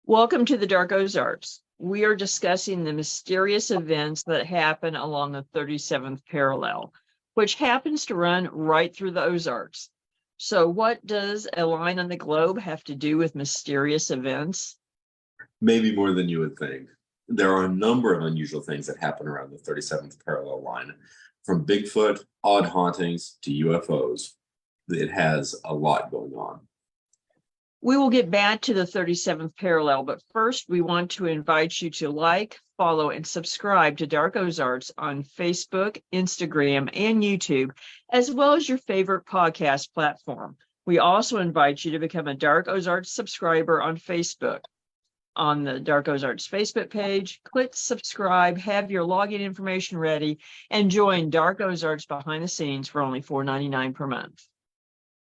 Welcome to the Dark Ozarks. We are discussing the mysterious events that happen along the 37th parallel, which happens to run right through the Ozarks. So what does a line on the globe have to do with mysterious events? Maybe more than you would think. There are a number of unusual things that happen around the 37th parallel line, from Bigfoot, odd hauntings, to UFOs. It has a lot going on. We will get back to the 37th parallel, but first we want to invite you to like, follow, and subscribe to Dark Ozarks on Facebook, Instagram, and YouTube, as well as your favorite podcast platform. We also invite you to become a Dark Ozarks subscriber on Facebook. On the Dark Ozarks Facebook page, click subscribe, have your login information ready, and join Dark Ozarks behind the scenes for only $4.99 per month.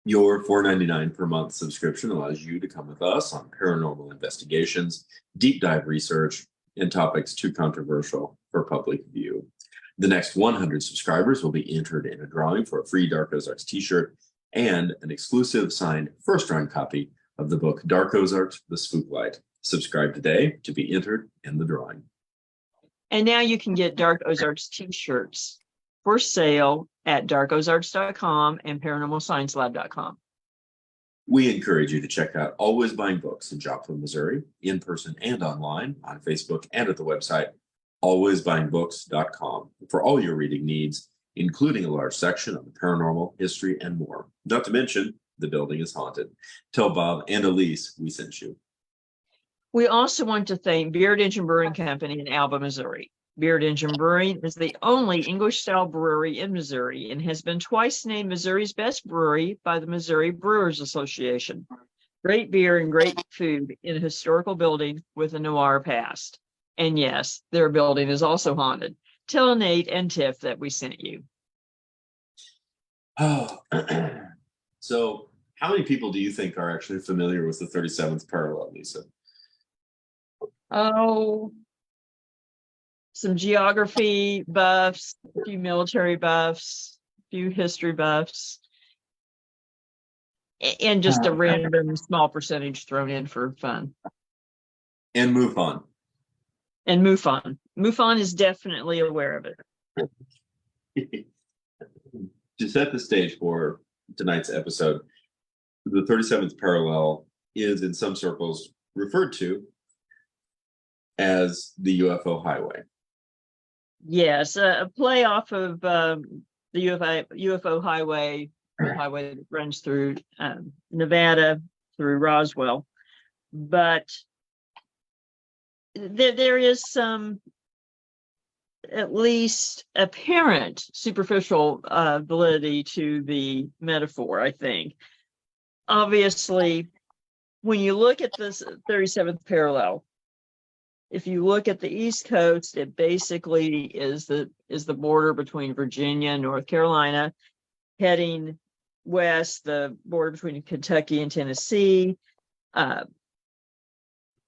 Your $4.99 per month subscription allows you to come with us on paranormal investigations, deep dive research, and topics too controversial for public view. The next 100 subscribers will be entered in a drawing for a free Dark Ozarks t-shirt and an exclusive signed first-round copy of the book Dark Ozarks, The Spooklight. Subscribe today to be entered in the drawing. And now you can get Dark Ozarks t-shirts for sale at darkozarks.com and paranormalsciencelab.com. We encourage you to check out Always Buying Books in Joplin, Missouri, in person and online, on Facebook and at the website alwaysbuyingbooks.com for all your reading needs, including a large section on the paranormal, history, and more. Not to mention, the building is haunted. Tell Bob and Elise we sent you. We also want to thank Beard Engine Brewing Company in Alba, Missouri. Beard Engine Brewing is the only English-style brewery in Missouri and has been twice named Missouri's best brewery by the Missouri Brewers Association. Great beer and great food in a historical building with a noir past. And yes, their building is also haunted. Tell Nate and Tiff that we sent you. Oh, so how many people do you think are actually familiar with the 37th parallel, Lisa? Oh, some geography buffs, a few military buffs, a few history buffs, and just a random small percentage thrown in for fun. And MUFON. And MUFON. MUFON is definitely aware of it. To set the stage for tonight's episode, the 37th parallel is in some circles referred to as the UFO highway. Yes, a play off of the UFO highway, the highway that runs through Nevada, through Roswell. But there is some, at least apparent, superficial validity to the metaphor, I think. Obviously, when you look at this 37th parallel, if you look at the East Coast, it basically is the border between Virginia and North Carolina. Heading west, the border between Kentucky and Tennessee,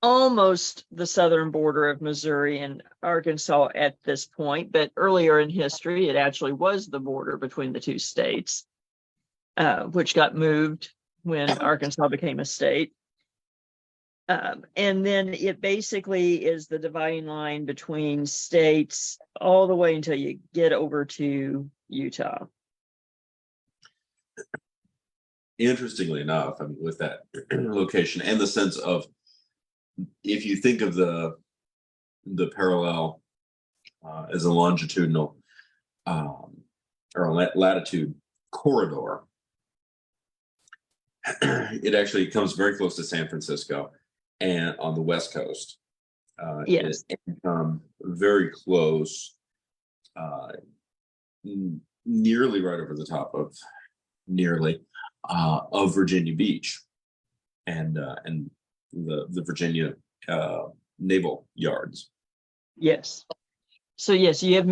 almost the southern border of Missouri and Arkansas at this point, but earlier in history, it actually was the border between the two states, which got moved when Arkansas became a state. And then it basically is the dividing line between states all the way until you get over to Utah. Interestingly enough, I mean, with that location and the sense of, if you think of the parallel as a longitudinal or a latitude corridor, it actually comes very close to San Francisco and on the West Coast. Yes. It very close, nearly right over the top of Virginia Beach and the Virginia naval yards. Yes. So yes, you have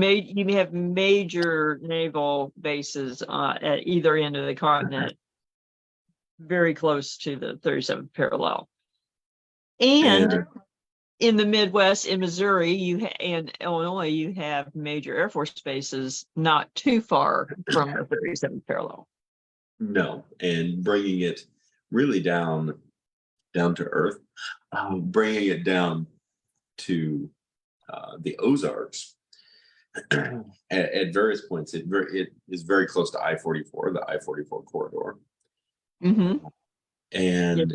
major naval bases at either end of the continent, very close to the 37th parallel. And in the Midwest, in Missouri, and Illinois, you have major Air Force bases not too far from the 37th parallel. No, and bringing it really down to earth. bringing it down to the Ozarks at various points. It is very close to I-44, the I-44 corridor, Mm-hmm. and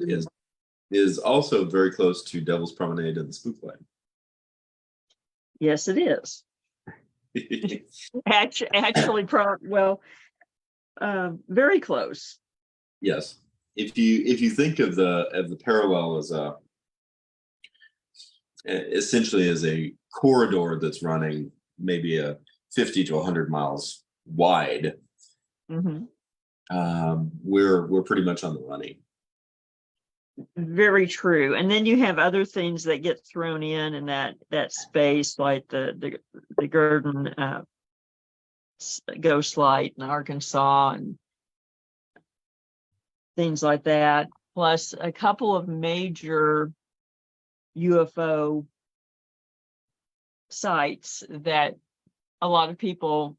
is also very close to Devil's Promenade and the Spook Yes, it is. Lane. Actually, very close. Yes, if you think of the parallel as essentially as a corridor that's running maybe a 50 to 100 miles wide, Mm-hmm. we're pretty much on the running. Very true. And then you have other things that get thrown in that space, like the Gurdon ghost light in Arkansas and things like that, plus a couple of major UFO sites that a lot of people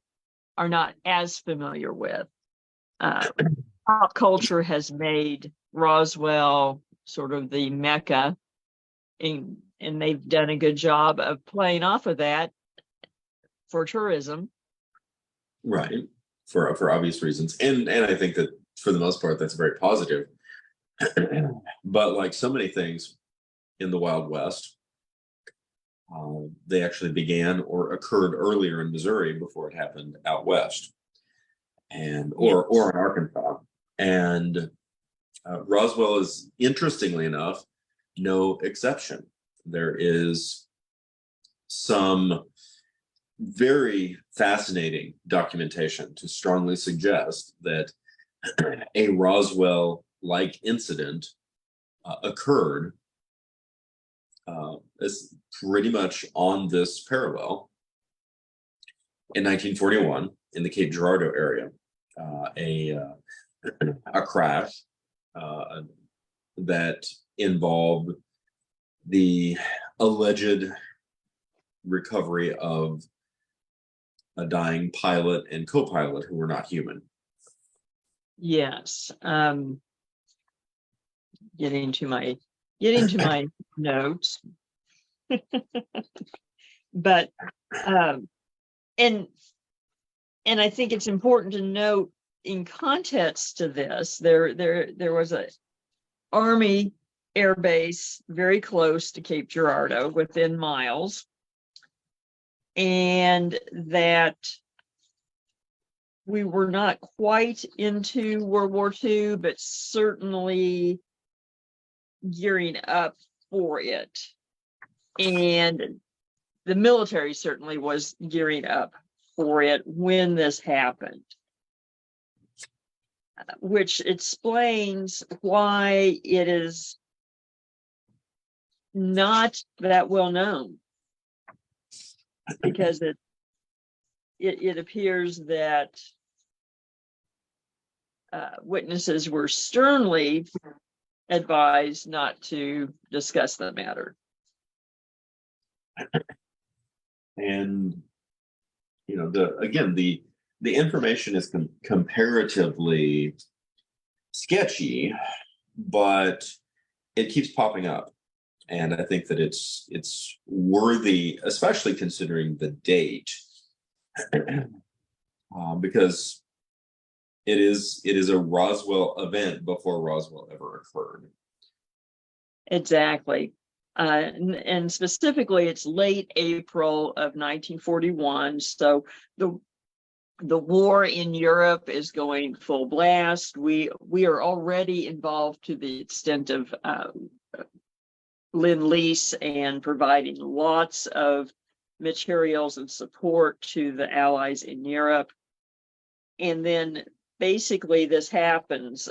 are not as familiar with. Pop culture has made Roswell sort of the mecca, and they've done a good job of playing off of that for tourism. Right, for obvious reasons, and I think that for the most part that's very positive. But like so many things in the Wild West, they actually began or occurred earlier in Missouri before it happened out west, and or in Arkansas. And Roswell is, interestingly enough, no exception. There is some very fascinating documentation to strongly suggest that a Roswell-like incident occurred as pretty much on this parallel in 1941 in the Cape Girardeau area. A crash that involved the alleged recovery of a dying pilot and co-pilot who were not human. Yes. Getting to my notes. But and I think it's important to note in context to this, there was a Army air base very close to Cape Girardeau, within miles, and that we were not quite into World War II, but certainly gearing up for it. And the military certainly was gearing up for it when this happened, which explains why it is not that well known, because it appears that witnesses were sternly advised not to discuss the matter. And the information is comparatively sketchy, but it keeps popping up, and I think that it's worthy, especially considering the date, because it is a Roswell event before Roswell ever occurred. Exactly. And specifically, it's late April of 1941. So the war in Europe is going full blast. We are already involved to the extent of Lend-Lease and providing lots of materials and support to the Allies in Europe. And then basically this happens,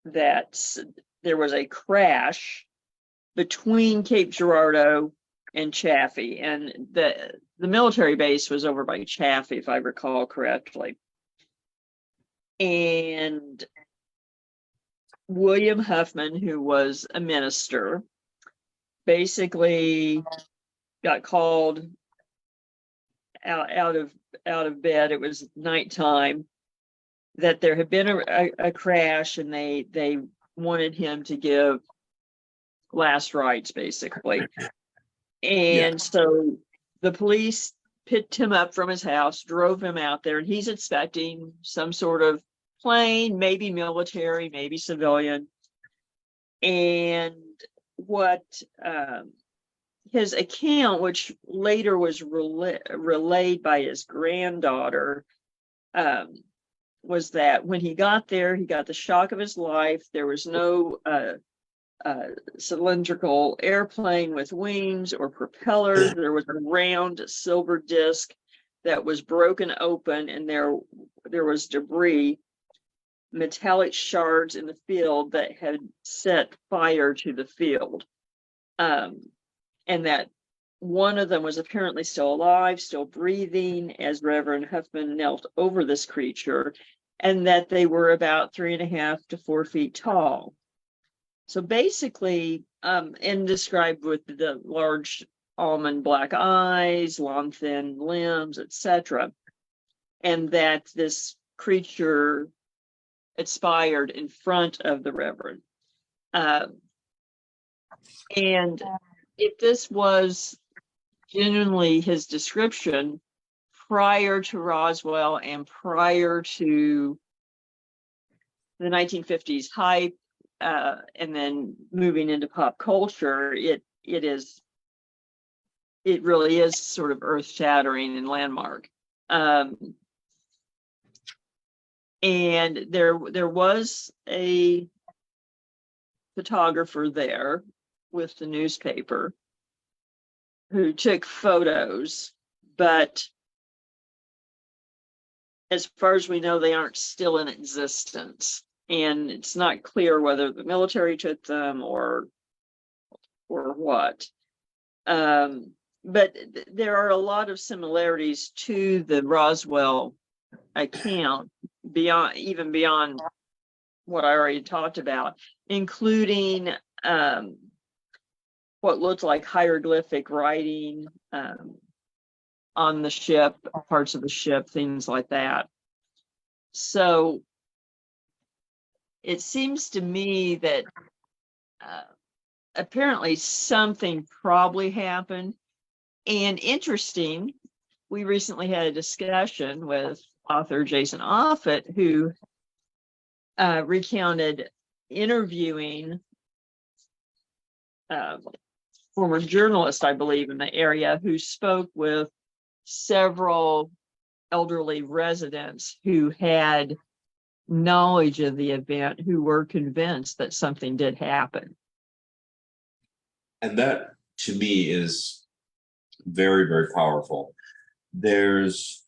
that there was a crash between Cape Girardeau and Chaffee, and the military base was over by Chaffee, if I recall correctly. And William Huffman, who was a minister, basically got called out of bed. It was nighttime, that there had been a crash, and they wanted him to give last rites, basically. And so the police picked him up from his house, drove him out there, and he's expecting some sort of plane, maybe military, maybe civilian. And what his account, which later was relayed by his granddaughter, was that when he got there, he got the shock of his life. There was no cylindrical airplane with wings or propellers. There was a round silver disc that was broken open, and there was debris, metallic shards in the field that had set fire to the field. And that one of them was apparently still alive, still breathing, as Reverend Huffman knelt over this creature, and that they were about 3.5 to 4 feet tall. So basically, and described with the large almond black eyes, long thin limbs, etc., and that this creature expired in front of the Reverend. And if this was genuinely his description prior to Roswell and prior to the 1950s hype, and then moving into pop culture, it really is sort of earth-shattering and landmark. And there was a photographer there with the newspaper who took photos, but as far as we know, they aren't still in existence. And it's not clear whether the military took them or what. But there are a lot of similarities to the Roswell account, even beyond what I already talked about, including what looked like hieroglyphic writing on the ship, parts of the ship, things like that. So it seems to me that apparently something probably happened. And interesting, we recently had a discussion with author Jason Offutt, who recounted interviewing former journalist, I believe, in the area, who spoke with several elderly residents who had knowledge of the event, who were convinced that something did happen. And that, to me, is very, very powerful. There's,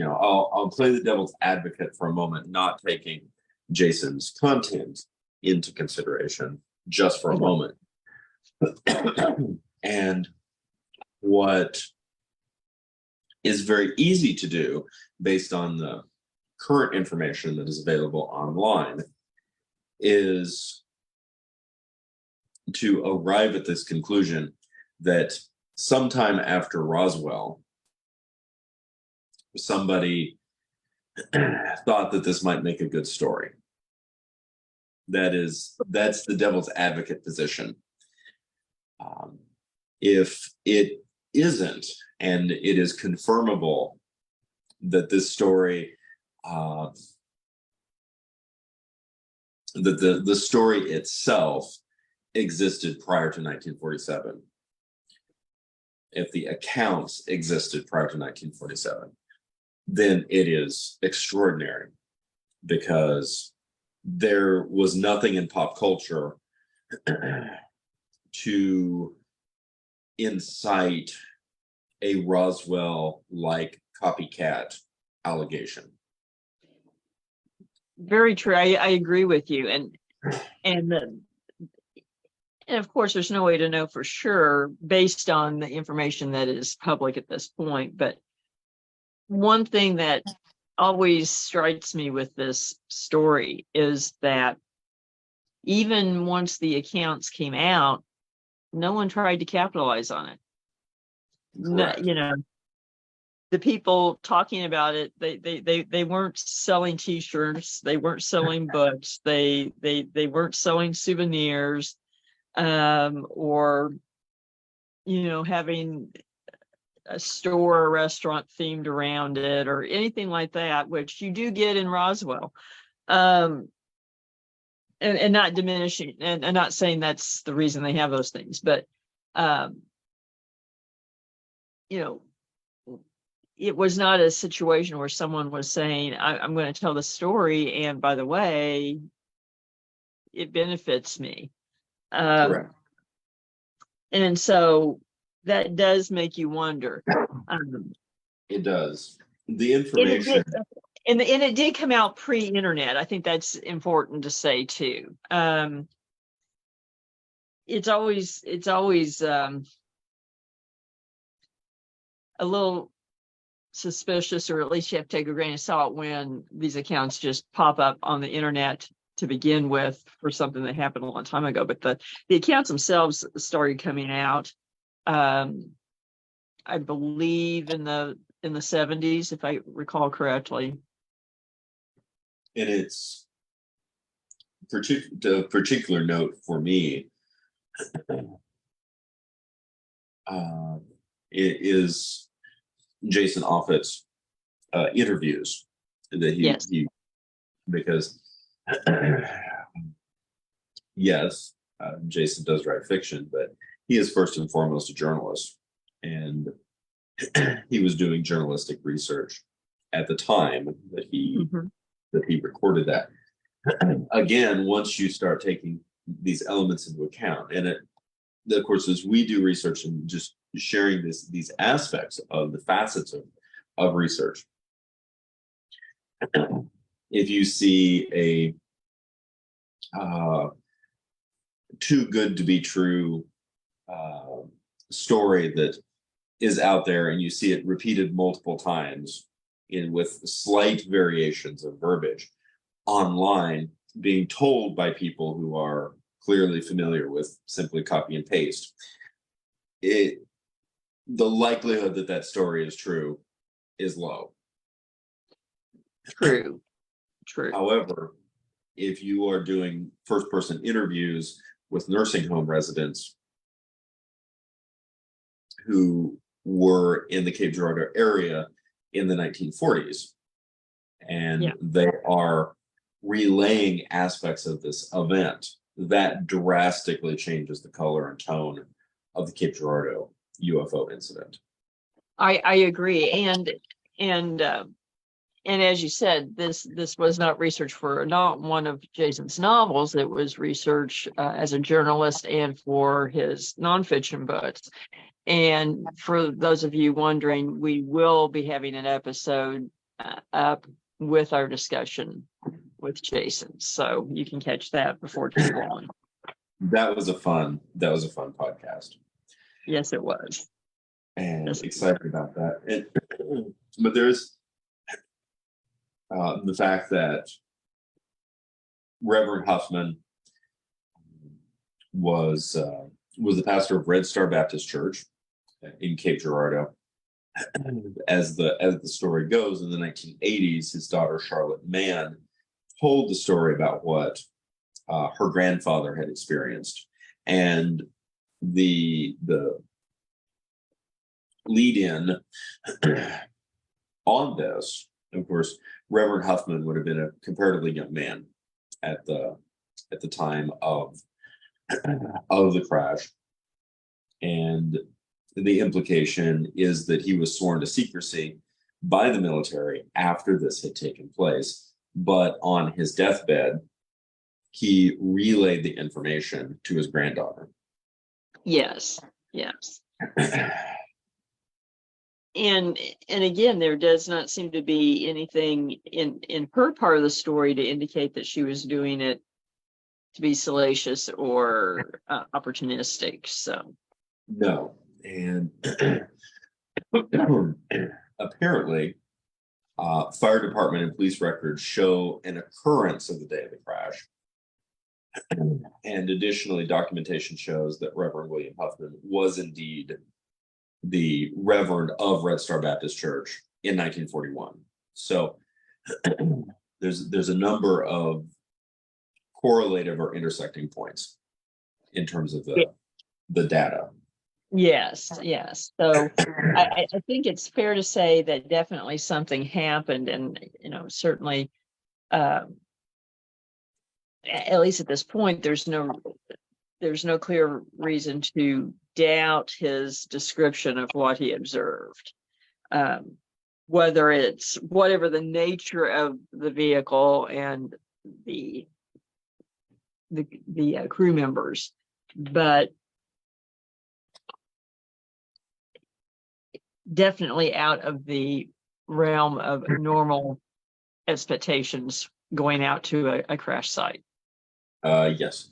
I'll play the devil's advocate for a moment, not taking Jason's content into consideration just for a moment. And what is very easy to do based on the current information that is available online is to arrive at this conclusion that sometime after Roswell, somebody thought that this might make a good story. That's the devil's advocate position. If it isn't, and it is confirmable that this story, that the story itself existed prior to 1947, if the accounts existed prior to 1947, then it is extraordinary, because there was nothing in pop culture to incite a Roswell-like copycat allegation. Very true. I agree with you. And of course, there's no way to know for sure based on the information that is public at this point. But one thing that always strikes me with this story is that even once the accounts came out, no one tried to capitalize on it. No, the people talking about it, they weren't selling T-shirts, they weren't selling books, they weren't selling souvenirs. or, having a store or restaurant themed around it or anything like that, which you do get in Roswell. And not diminishing and not saying that's the reason they have those things, but it was not a situation where someone was saying, I'm going to tell the story, and by the way, it benefits me. Correct. And so that does make you wonder. It does. The information. And it did come out pre-internet. I think that's important to say too. It's always a little suspicious, or at least you have to take a grain of salt when these accounts just pop up on the internet to begin with for something that happened a long time ago. But the accounts themselves started coming out, I believe in the 70s, if I recall correctly. And it's the particular note for me it is Jason Offutt's interviews that he because yes, Jason does write fiction, but he is first and foremost a journalist, and he was doing journalistic research at the time that he recorded that. Again, once you start taking these elements into account, and of course, as we do research and just sharing these aspects of the facets of research, if you see a too good to be true story that is out there, and you see it repeated multiple times with slight variations of verbiage online, being told by people who are clearly familiar with simply copy and paste, the likelihood that story is true is low. True. However, if you are doing first-person interviews with nursing home residents who were in the Cape Girardeau area in the 1940s, and they are relaying aspects of this event, that drastically changes the color and tone of the Cape Girardeau UFO incident. I agree, and as you said, this was not research for not one of Jason's novels. It was research as a journalist and for his nonfiction books. And for those of you wondering, we will be having an episode up with our discussion with Jason, so you can catch that before too long. That was a fun podcast. Yes, it was. And excited about that. But there's the fact that Reverend Huffman was the pastor of Red Star Baptist Church in Cape Girardeau. As the story goes, in the 1980s, his daughter Charlotte Mann told the story about what her grandfather had experienced, and the lead in on this. Of course, Reverend Huffman would have been a comparatively young man at the time of the crash, and the implication is that he was sworn to secrecy by the military after this had taken place, but on his deathbed, he relayed the information to his granddaughter. Yes. And again, there does not seem to be anything in her part of the story to indicate that she was doing it to be salacious or opportunistic. So no, and apparently, fire department and police records show an occurrence of the day of the crash. And additionally, documentation shows that Reverend William Huffman was indeed the Reverend of Red Star Baptist Church in 1941. So there's a number of correlative or intersecting points in terms of Yeah. the data. Yes, yes. So I think it's fair to say that definitely something happened, and certainly, at least at this point, there's no clear reason to doubt his description of what he observed. Whether it's whatever the nature of the vehicle and the crew members, but definitely out of the realm of normal expectations going out to a crash site. Yes.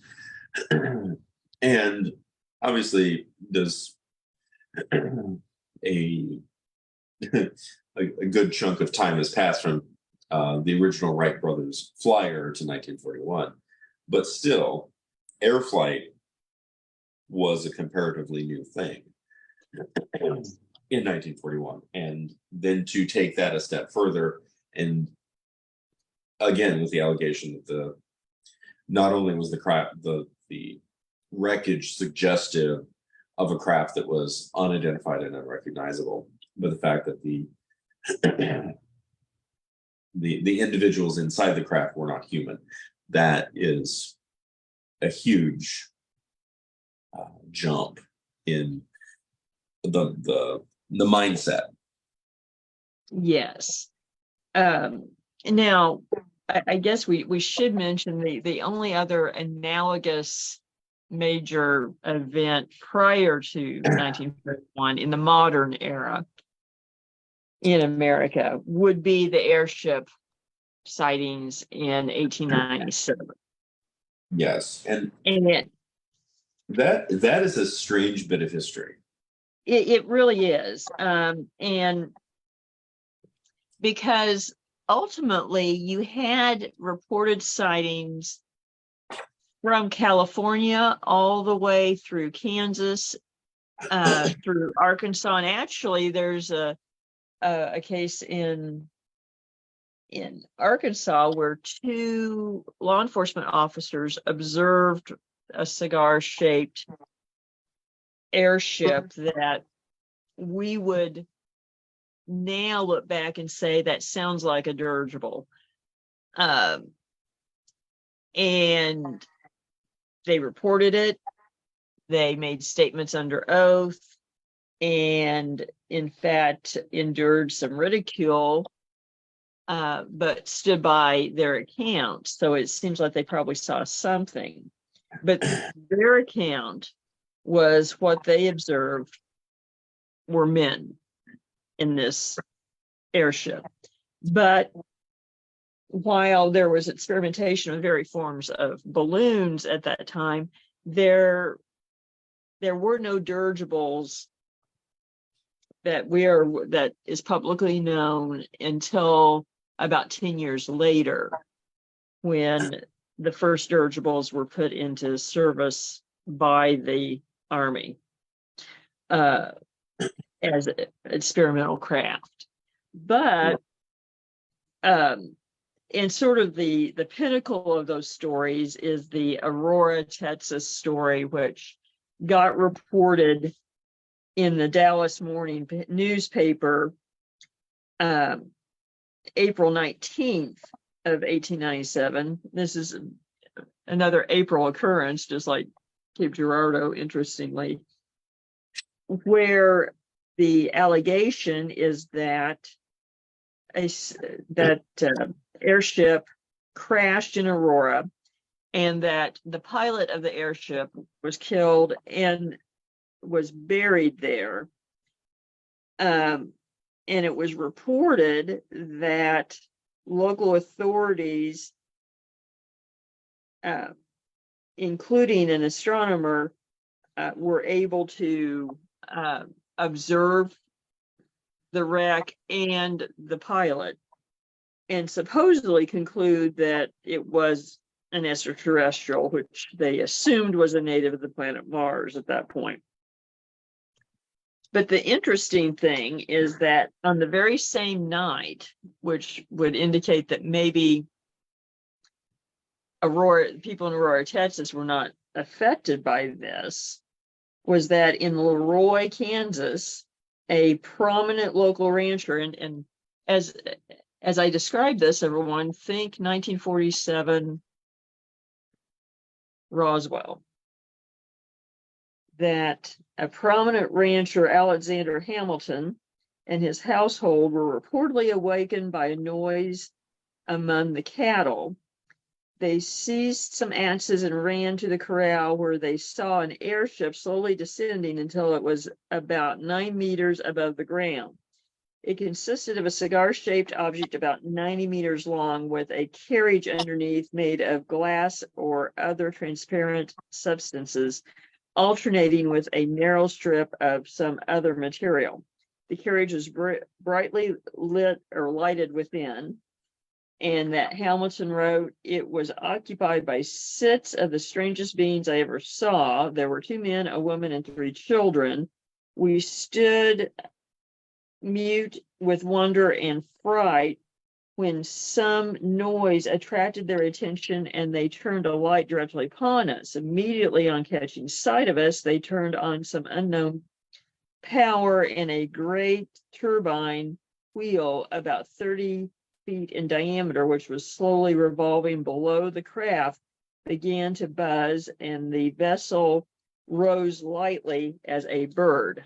And obviously there's a a good chunk of time has passed from the original Wright brothers flyer to 1941, but still air flight was a comparatively new thing in 1941. And then to take that a step further, and again with the allegation that not only was the wreckage suggestive of a craft that was unidentified and unrecognizable, but the fact that the individuals inside the craft were not human, that is a huge jump in the mindset. Yes. Now, I guess we should mention the only other analogous major event prior to 1941 in the modern era in America would be the airship sightings in 1897. Yes, and And that is a strange bit of history. it really is. And because ultimately you had reported sightings from California all the way through Kansas, through Arkansas, and actually there's a case in Arkansas where two law enforcement officers observed a cigar-shaped airship that we would now look back and say that sounds like a dirigible. And they reported it. They made statements under oath and, in fact, endured some ridicule, but stood by their account. So it seems like they probably saw something. But their account was what they observed were men in this airship. But while there was experimentation with various forms of balloons at that time, there were no dirigibles that is publicly known until about 10 years later, when the first dirigibles were put into service by the Army as experimental craft. But and sort of the pinnacle of those stories is the Aurora, Texas story, which got reported in the Dallas Morning newspaper April 19th of 1897. This is another April occurrence, just like Cape Girardeau, interestingly, where the allegation is that airship crashed in Aurora, and that the pilot of the airship was killed and was buried there. And it was reported that local authorities, including an astronomer, were able to observe the wreck and the pilot, and supposedly conclude that it was an extraterrestrial, which they assumed was a native of the planet Mars at that point. But the interesting thing is that on the very same night, which would indicate that maybe people in Aurora, Texas were not affected by this was that in Leroy, Kansas, a prominent local rancher, and as I describe this, everyone, think 1947 Roswell, that a prominent rancher, Alexander Hamilton, and his household were reportedly awakened by a noise among the cattle. They seized some axes and ran to the corral, where they saw an airship slowly descending until it was about 9 meters above the ground. It consisted of a cigar-shaped object about 90 meters long, with a carriage underneath made of glass or other transparent substances, alternating with a narrow strip of some other material. The carriage was brightly lit or lighted within, and that Hamilton wrote, "It was occupied by 6 of the strangest beings I ever saw. There were 2 men, a woman, and 3 children. We stood mute with wonder and fright when some noise attracted their attention, and they turned a light directly upon us. Immediately on catching sight of us, they turned on some unknown power, and a great turbine wheel about 30 feet in diameter, which was slowly revolving below the craft, began to buzz, and the vessel rose lightly as a bird."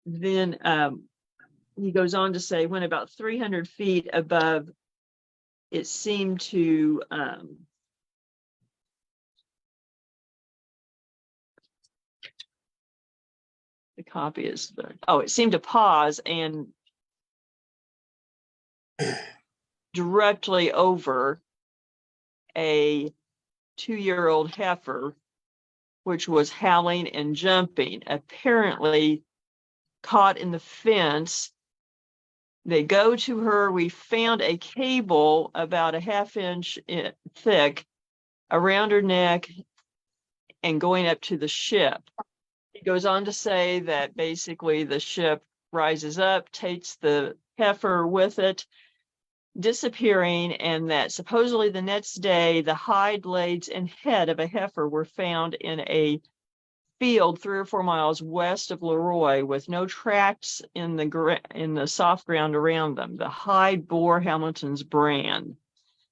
Then he goes on to say, when about 300 feet above, it seemed to the copy is there. Oh, it seemed to pause, and directly over a 2-year-old heifer, which was howling and jumping, apparently caught in the fence. They go to her. We found a cable about a half-inch thick around her neck and going up to the ship. He goes on to say that basically the ship rises up, takes the heifer with it, disappearing, and that supposedly the next day the hide, legs, and head of a heifer were found in a field 3 or 4 miles west of Leroy, with no tracks in the soft ground around them. The hide bore Hamilton's brand.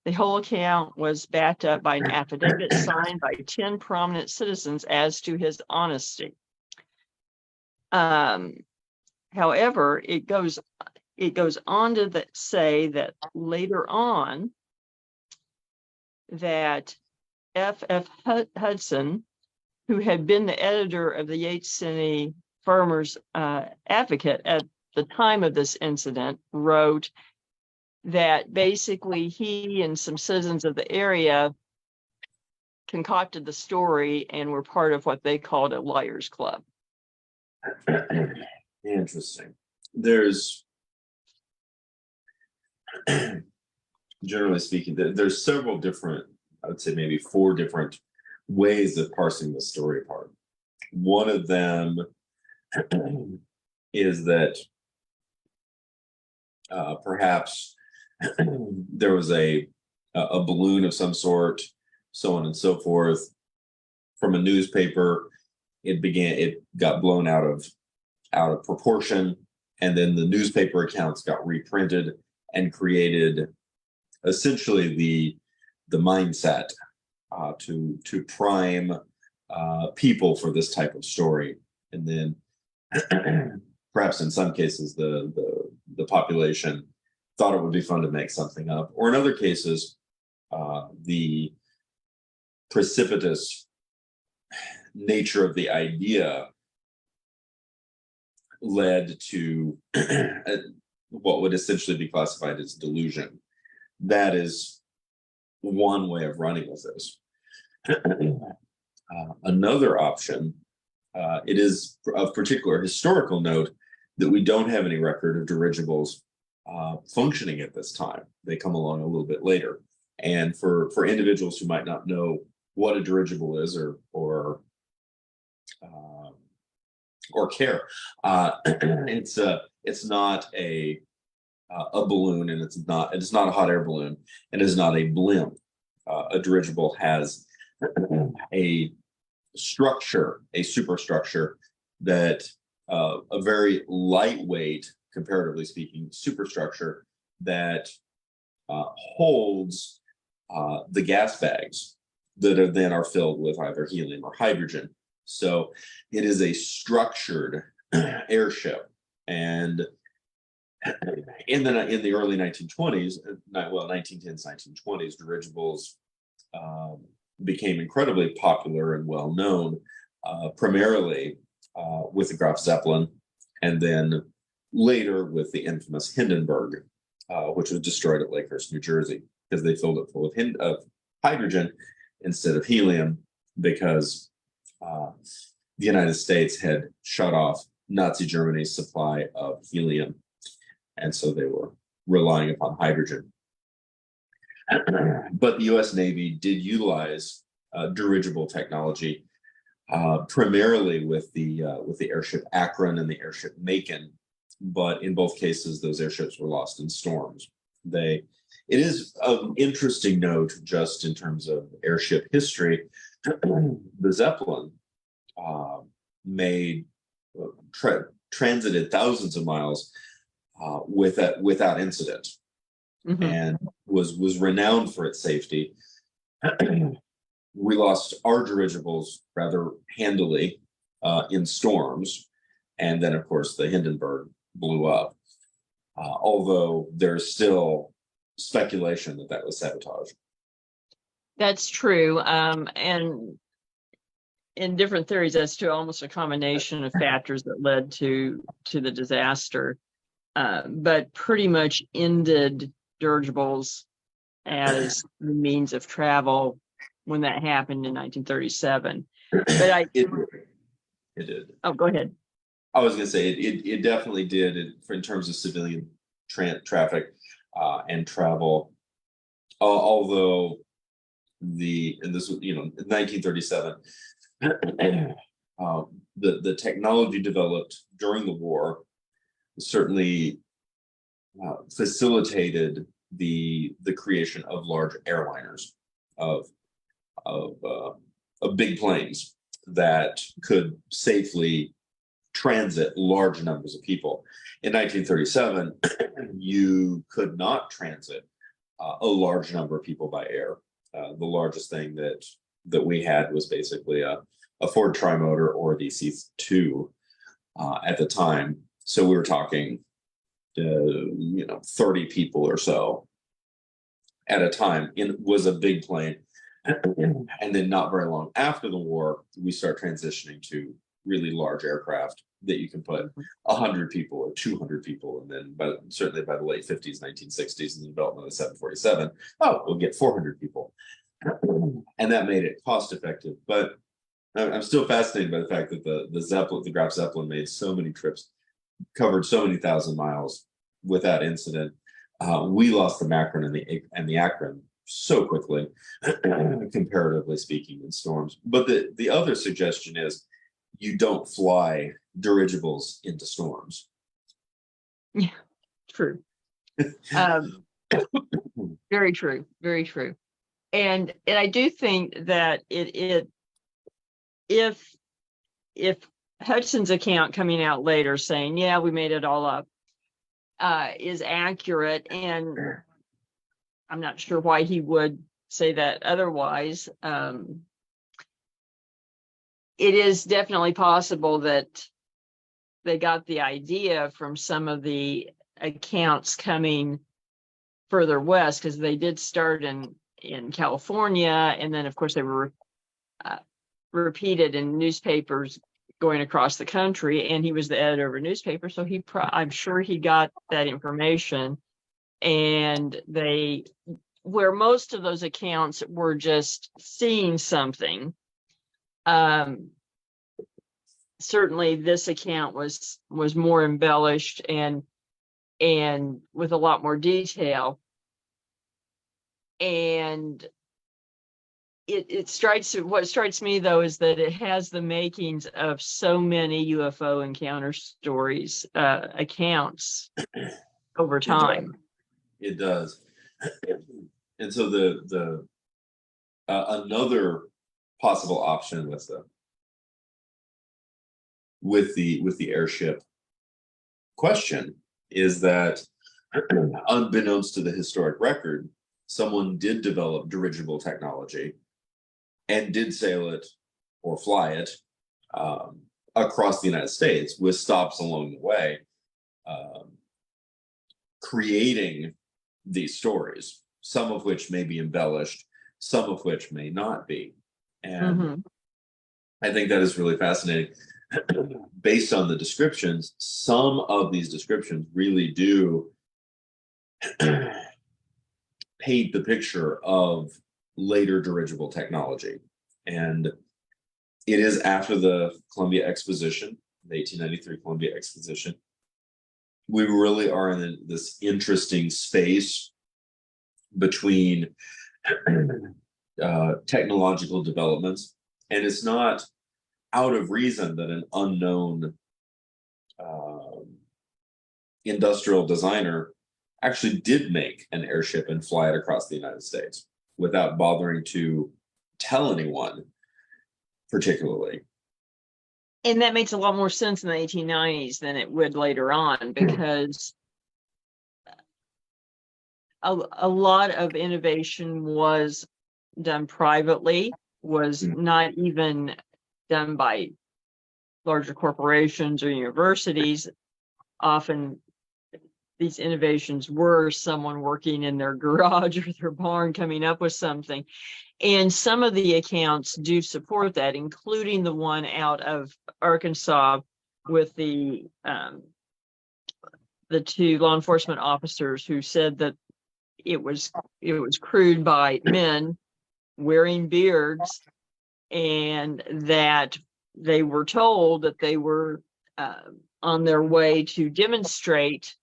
The whole account was backed up by an affidavit signed by 10 prominent citizens as to his honesty. However, it goes on to say that later on that F.F. Hudson, who had been the editor of the Yates City Farmers Advocate at the time of this incident, wrote that basically he and some citizens of the area concocted the story and were part of what they called a liars club. Interesting. There's, generally speaking, there's several different, I would say maybe 4 different ways of parsing the story apart. One of them is that perhaps there was a balloon of some sort, so on and so forth, from a newspaper. It got blown out of proportion, and then the newspaper accounts got reprinted and created essentially the mindset to prime people for this type of story. And then perhaps in some cases the population thought it would be fun to make something up, or in other cases the precipitous nature of the idea led to what would essentially be classified as delusion. That is one way of running with this. Another option, it is of particular historical note that we don't have any record of dirigibles functioning at this time. They come along a little bit later. And for individuals who might not know what a dirigible is or care, it's not a balloon, and it's not a hot air balloon, and it's not a blimp. a dirigible has a structure, a superstructure that a very lightweight, comparatively speaking, superstructure that holds the gas bags that are then are filled with either helium or hydrogen. So it is a structured airship. And in the early 1920s, 1910s, 1920s, dirigibles became incredibly popular and well known, primarily with the Graf Zeppelin, and then later with the infamous Hindenburg, which was destroyed at Lakehurst, New Jersey, because they filled it full of hydrogen instead of helium, because the United States had shut off Nazi Germany's supply of helium, and so they were relying upon hydrogen. But the U.S. Navy did utilize dirigible technology, primarily with the airship Akron and the airship Macon. But in both cases, those airships were lost in storms. It is of interesting note, just in terms of airship history, the Zeppelin transited thousands of miles without incident, and was renowned for its safety. We lost our dirigibles rather handily in storms, and then of course the Hindenburg blew up. Although there's still speculation that was sabotage. That's true. And in different theories as to almost a combination of factors that led to the disaster, but pretty much ended dirigibles as the means of travel when that happened in 1937. But it did. Oh, go ahead. I was going to say it definitely did in terms of civilian traffic and travel. Although this was 1937, the technology developed during the war certainly facilitated the creation of large airliners, of big planes that could safely transit large numbers of people. In 1937, you could not transit a large number of people by air. The largest thing that we had was basically a Ford Trimotor or a DC-2 at the time. So we were talking, 30 people or so at a time. It was a big plane. And then not very long after the war, we start transitioning to really large aircraft that you can put 100 people or 200 people. And then certainly by the late 50s, 1960s, and the development of the 747, we'll get 400 people. And that made it cost effective. But I'm still fascinated by the fact that the Graf Zeppelin made so many trips, covered so many thousand miles without incident. We lost the Macron and the Akron so quickly, comparatively speaking, in storms. But the other suggestion is you don't fly dirigibles into storms. Yeah, true. Very true. Very true. And I do think that if Hudson's account coming out later saying, yeah, we made it all up, is accurate, and I'm not sure why he would say that otherwise. It is definitely possible that they got the idea from some of the accounts coming further west, because they did start in California, and then of course they were repeated in newspapers going across the country, and he was the editor of a newspaper, so I'm sure he got that information. And where most of those accounts were just seeing something, certainly this account was more embellished and with a lot more detail. And what strikes me though is that it has the makings of so many UFO encounter stories, accounts over time. It does. And so the another possible option with the airship question is that, unbeknownst to the historic record, someone did develop dirigible technology and did sail it or fly it across the United States with stops along the way, creating these stories, some of which may be embellished, some of which may not be. And I think that is really fascinating. Based on the descriptions, some of these descriptions really do paint the picture of later dirigible technology. And it is after the Columbia Exposition, the 1893 Columbia Exposition. We really are in this interesting space between technological developments, and it's not out of reason that an unknown industrial designer actually did make an airship and fly it across the United States without bothering to tell anyone particularly. And that makes a lot more sense in the 1890s than it would later on, because a lot of innovation was done privately, was not even done by larger corporations or universities. Often these innovations were someone working in their garage or their barn coming up with something. And some of the accounts do support that, including the one out of Arkansas with the two law enforcement officers who said that it was crewed by men wearing beards, and that they were told that they were on their way to demonstrate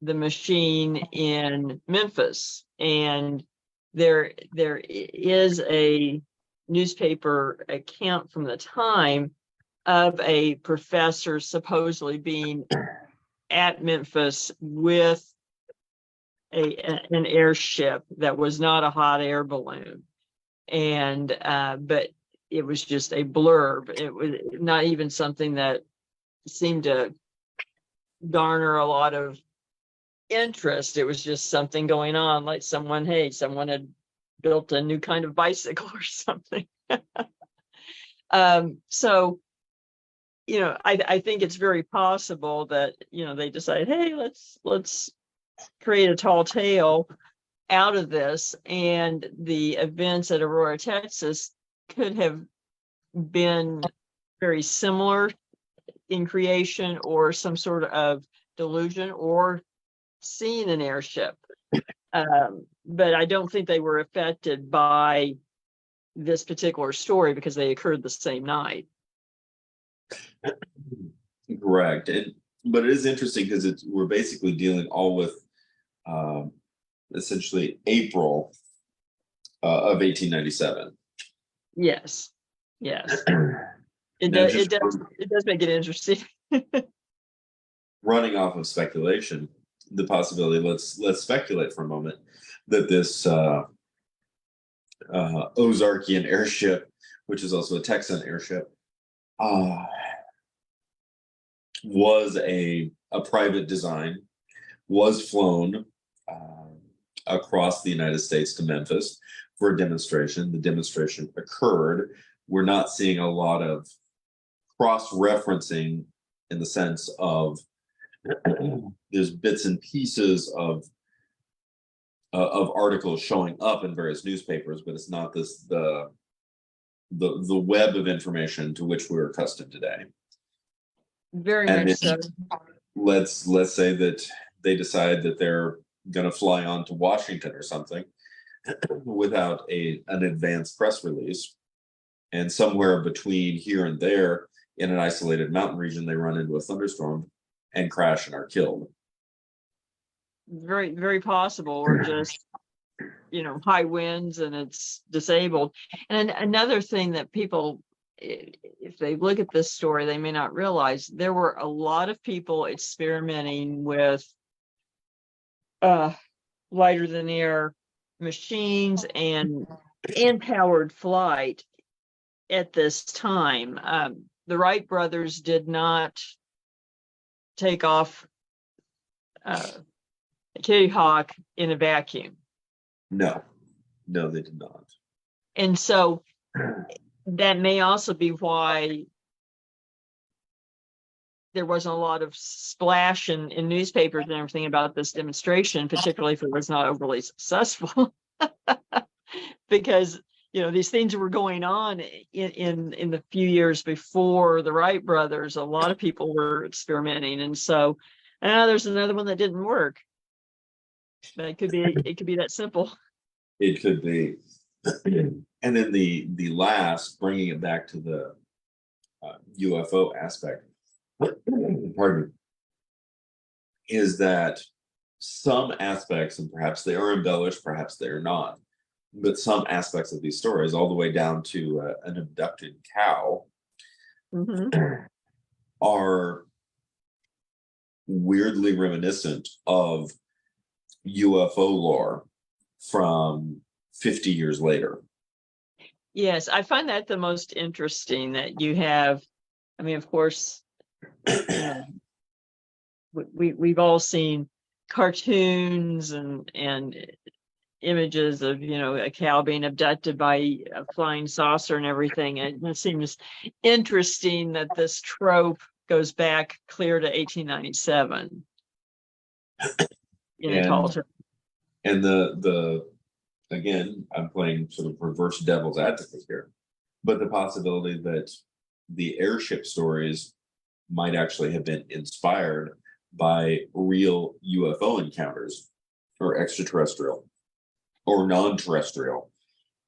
the machine in Memphis. And there is a newspaper account from the time of a professor supposedly being at Memphis with an airship that was not a hot air balloon. And but it was just a blurb. It was not even something that seemed to garner a lot of interest. It was just something going on, like someone had built a new kind of bicycle or something. So, I think it's very possible that, they decide, hey, let's create a tall tale out of this, and the events at Aurora, Texas could have been very similar in creation, or some sort of delusion, or seeing an airship. But I don't think they were affected by this particular story because they occurred the same night. Correct. But it is interesting because we're basically dealing all with essentially April of 1897. Yes. It does make it interesting. Running off of speculation, the possibility, let's speculate for a moment that this Ozarkian airship, which is also a Texan airship, was a private design, was flown across the United States to Memphis for a demonstration. The demonstration occurred. We're not seeing a lot of cross-referencing in the sense of there's bits and pieces of articles showing up in various newspapers, but it's not the web of information to which we're accustomed today. Very much so. Let's say that they decide that they're going to fly on to Washington or something without an advanced press release, and somewhere between here and there in an isolated mountain region they run into a thunderstorm and crash and are killed. Very, very possible. Or just high winds and it's disabled. And another thing that people, if they look at this story, they may not realize there were a lot of people experimenting with lighter than air machines and and powered flight at this time. The Wright brothers did not take off Kitty Hawk in a vacuum. No, they did not. And so that may also be why there wasn't a lot of splash in newspapers and everything about this demonstration, particularly if it was not overly successful. Because, you know, these things were going on in the few years before the Wright brothers. A lot of people were experimenting. And so I know there's another one that didn't work. But it could be that simple. It could be. And then the last, bringing it back to the UFO aspect, pardon me, is that some aspects, and perhaps they are embellished, perhaps they are not, but some aspects of these stories, all the way down to an abducted cow, are weirdly reminiscent of UFO lore from 50 years later. Yes, I find that the most interesting, that you have, I mean, of course, you know, we've all seen cartoons and images of, you know, a cow being abducted by a flying saucer and everything. And it seems interesting that this trope goes back clear to 1897 in the culture. And the again, I'm playing sort of reverse devil's advocate here, but the possibility that the airship stories might actually have been inspired by real UFO encounters, or extraterrestrial or non-terrestrial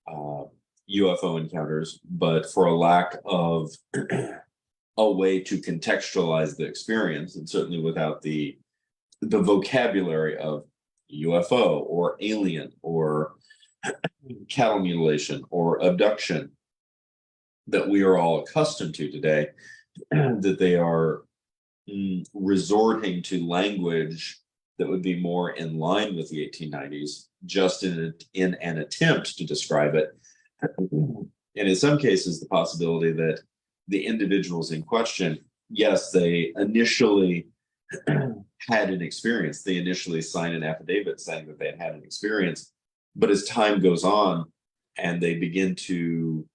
UFO encounters, but for a lack of a way to contextualize the experience, and certainly without the vocabulary of UFO or alien or cattle mutilation or abduction that we are all accustomed to today, that they are resorting to language that would be more in line with the 1890s, just in an attempt to describe it. And in some cases, the possibility that the individuals in question, yes, they initially had an experience. They initially signed an affidavit saying that they had had an experience. But as time goes on and they begin to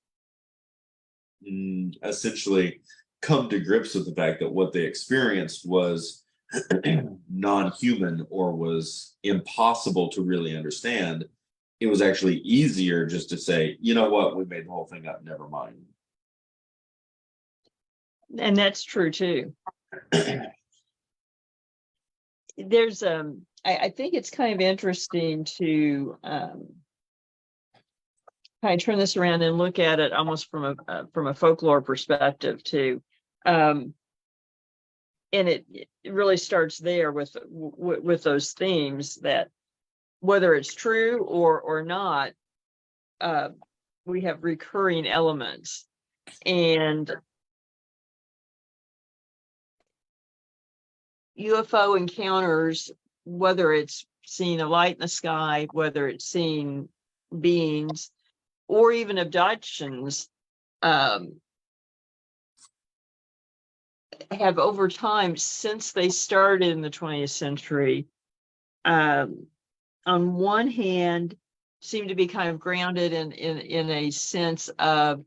essentially come to grips with the fact that what they experienced was non-human or was impossible to really understand, it was actually easier just to say, you know what, we made the whole thing up, never mind. And that's true too. There's I think it's kind of interesting to kind of turn this around and look at it almost from a folklore perspective too. And it really starts there with those themes, that whether it's true or not, we have recurring elements. And UFO encounters, whether it's seeing a light in the sky, whether it's seeing beings, or even abductions, have over time, since they started in the 20th century, on one hand, seem to be kind of grounded in a sense of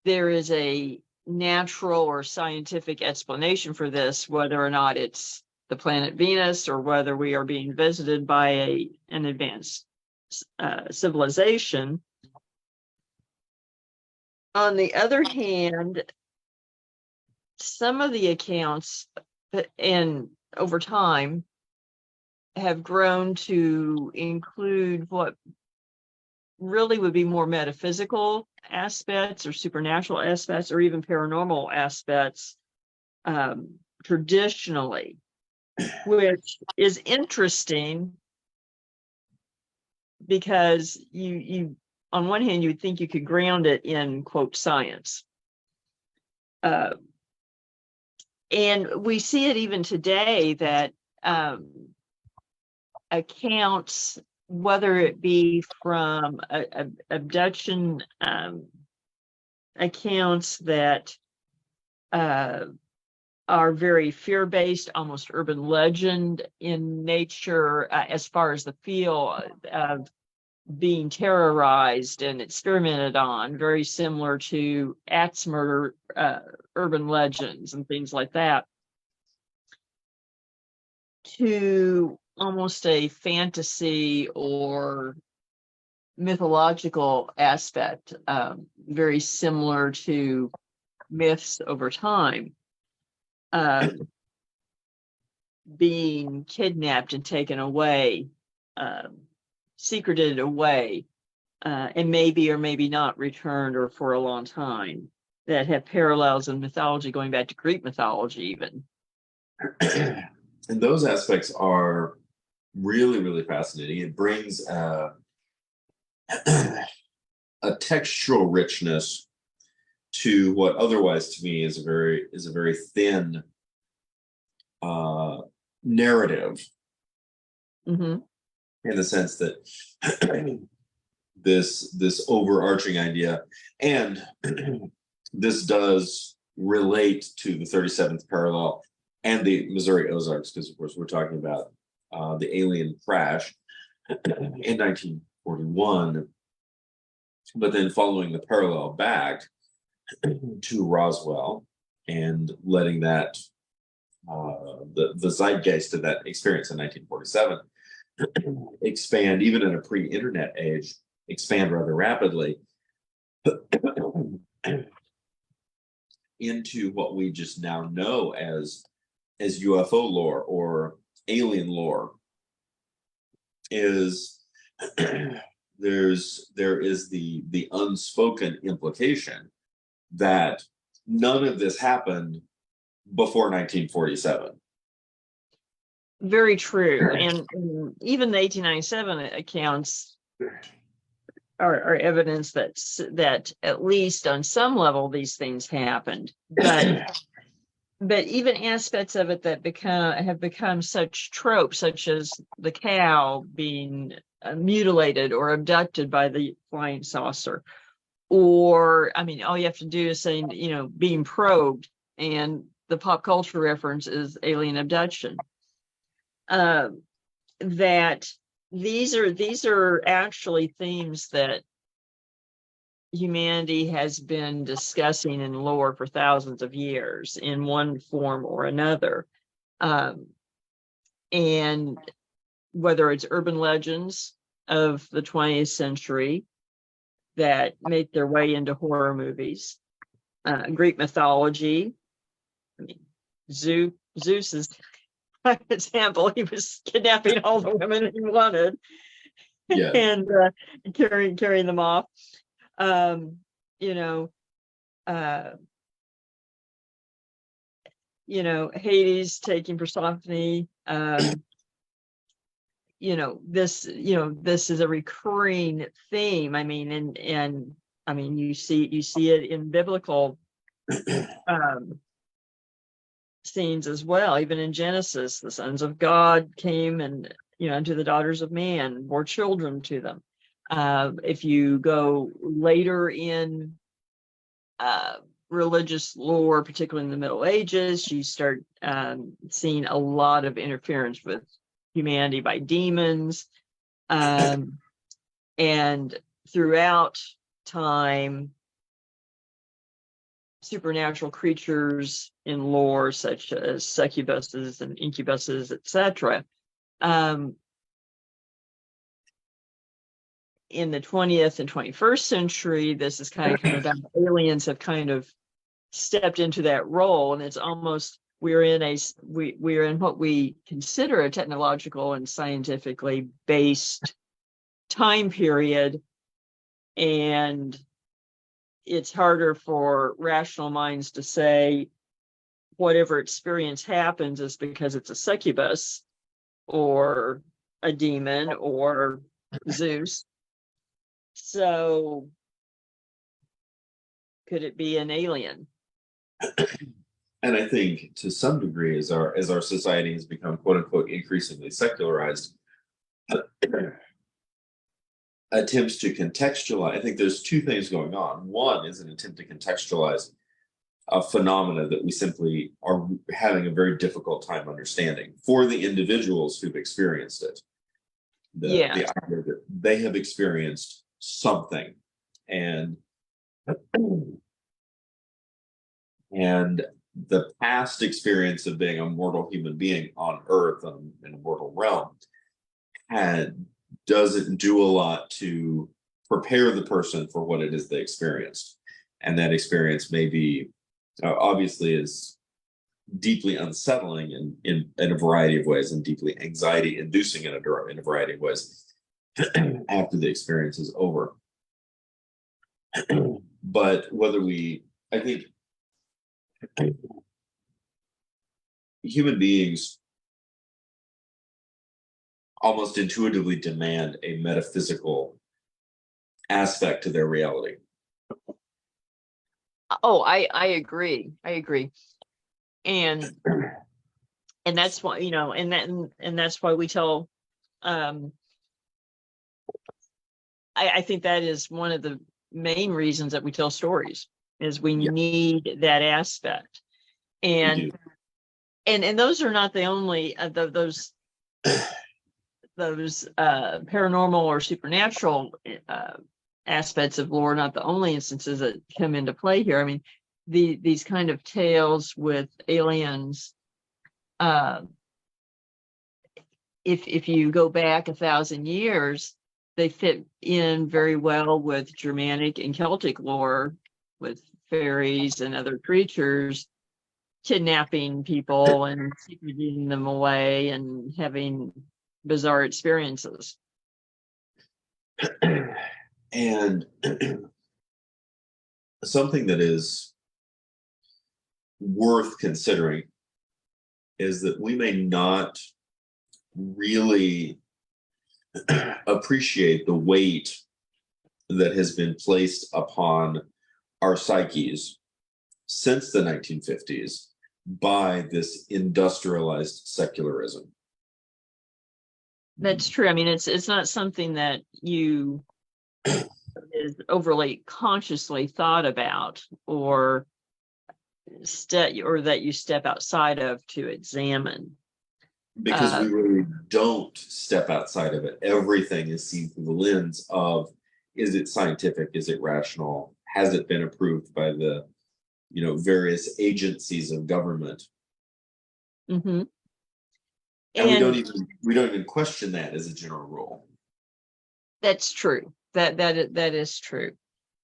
there is a natural or scientific explanation for this, whether or not it's the planet Venus or whether we are being visited by an advanced civilization. On the other hand, some of the accounts, and over time, have grown to include what really would be more metaphysical aspects or supernatural aspects or even paranormal aspects traditionally, which is interesting because you on one hand, you would think you could ground it in, quote, science. And we see it even today that accounts whether it be from abduction accounts that are very fear-based, almost urban legend in nature, as far as the feel of being terrorized and experimented on, very similar to axe murder urban legends and things like that, to almost a fantasy or mythological aspect, very similar to myths over time, being kidnapped and taken away, secreted away, and maybe or maybe not returned or for a long time, that have parallels in mythology going back to Greek mythology even. And those aspects are really, really fascinating. It brings a textural richness to what otherwise to me is a very thin narrative, Mm-hmm. in the sense that this overarching idea, and this does relate to the 37th parallel and the Missouri Ozarks, because of course we're talking about the alien crash in 1941, but then following the parallel back to Roswell and letting that the zeitgeist of that experience in 1947 expand, even in a pre-internet age, expand rather rapidly into what we just now know as UFO lore or alien lore, is there is the unspoken implication that none of this happened before 1947. Very true. And even the 1897 accounts are evidence that at least on some level these things happened. But even aspects of it that have become such tropes, such as the cow being mutilated or abducted by the flying saucer, or I mean, all you have to do is say, being probed, and the pop culture reference is alien abduction. That these are actually themes that humanity has been discussing in lore for thousands of years in one form or another. And whether it's urban legends of the 20th century that make their way into horror movies, Greek mythology. I mean, Zeus is an example. He was kidnapping all the women he wanted, Yeah. and carrying them off. Hades taking Persephone. This is a recurring theme. I mean, and I mean, you see it in biblical scenes as well. Even in Genesis, the sons of God came and to the daughters of man, bore children to them. If you go later in religious lore, particularly in the Middle Ages, you start seeing a lot of interference with humanity by demons, and throughout time, supernatural creatures in lore such as succubuses and incubuses, etc. In the 20th and 21st century, this is kind of come about. Aliens have kind of stepped into that role, and it's almost we're in what we consider a technological and scientifically based time period, and it's harder for rational minds to say whatever experience happens is because it's a succubus or a demon or Zeus. So could it be an alien? And I think to some degree, as our society has become quote unquote increasingly secularized, attempts to contextualize. I think there's two things going on. One is an attempt to contextualize a phenomena that we simply are having a very difficult time understanding for the individuals who've experienced it. The idea that they have experienced something, and the past experience of being a mortal human being on Earth in a mortal realm doesn't do a lot to prepare the person for what it is they experienced. And that experience may be obviously is deeply unsettling in a variety of ways, and deeply anxiety inducing in a variety of ways after the experience is over. But I think human beings almost intuitively demand a metaphysical aspect to their reality. Oh, I agree. And that's why, and that's why we tell, I think that is one of the main reasons that we tell stories, is we need that aspect. And those are not the only those paranormal or supernatural aspects of lore, not the only instances that come into play here. I mean, these kind of tales with aliens, if you go back 1,000 years, they fit in very well with Germanic and Celtic lore, with fairies and other creatures kidnapping people and secreting them away and having bizarre experiences. And something that is worth considering is that we may not really appreciate the weight that has been placed upon our psyches since the 1950s by this industrialized secularism. That's true. I mean, it's not something that you is overly consciously thought about, or that you step outside of to examine. Because we really don't step outside of it. Everything is seen through the lens of, is it scientific? Is it rational? Has it been approved by the, various agencies of government? Mm-hmm. And we don't even question that as a general rule. That's true. That is true.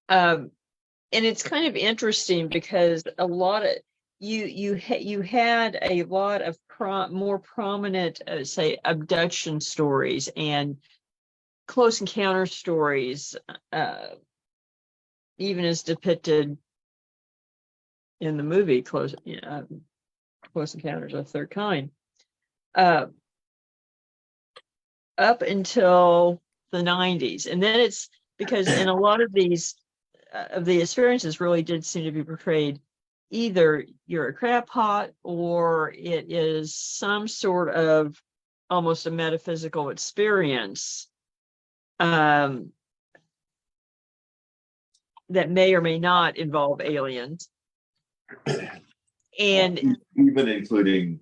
And it's kind of interesting because a lot of you had a lot of more prominent, say, abduction stories and close encounter stories, even as depicted in the movie Close Encounters of the Third Kind, up until the 90s. And then it's because in a lot of these of the experiences really did seem to be portrayed, either you're a crackpot or it is some sort of almost a metaphysical experience that may or may not involve aliens. And even including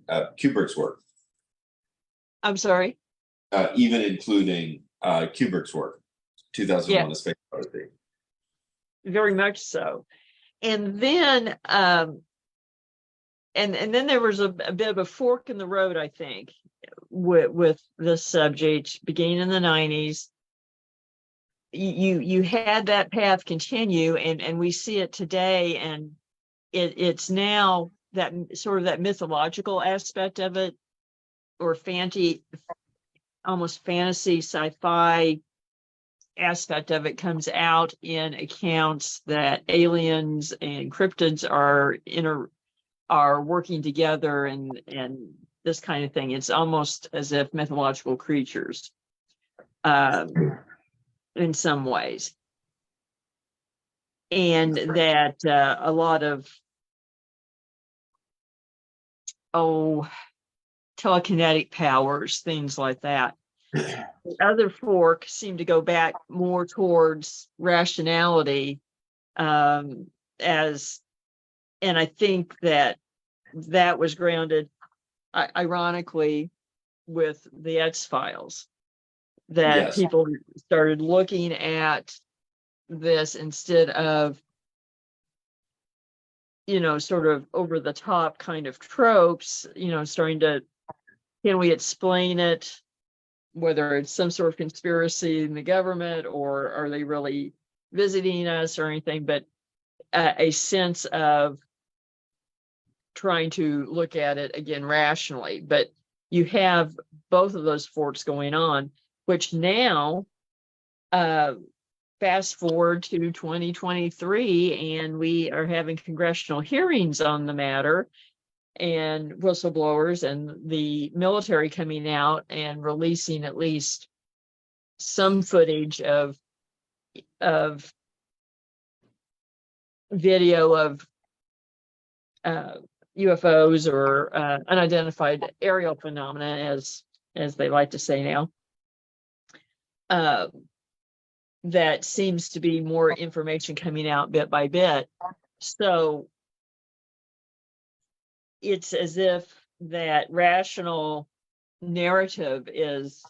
Kubrick's work. I'm sorry? Even including Kubrick's work, 2001: A Space Odyssey. Very much so. And then and then there was a bit of a fork in the road, I think, with this subject beginning in the 90s. You had that path continue, and we see it today, and it's now that sort of that mythological aspect of it, or almost fantasy sci-fi aspect of it comes out in accounts that aliens and cryptids are working together and this kind of thing. It's almost as if mythological creatures in some ways. And that a lot of telekinetic powers, things like that. The other fork seemed to go back more towards rationality, as, and I think that was grounded, ironically, with the X-Files, that Yes. people started looking at this instead of, sort of over the top kind of tropes, starting to, can we explain it, whether it's some sort of conspiracy in the government, or are they really visiting us or anything, but a sense of trying to look at it again rationally. But you have both of those forks going on, which now, fast forward to 2023, and we are having congressional hearings on the matter, and whistleblowers and the military coming out and releasing at least some footage of video of UFOs, or unidentified aerial phenomena, as they like to say now. That seems to be more information coming out bit by bit. So it's as if that rational narrative is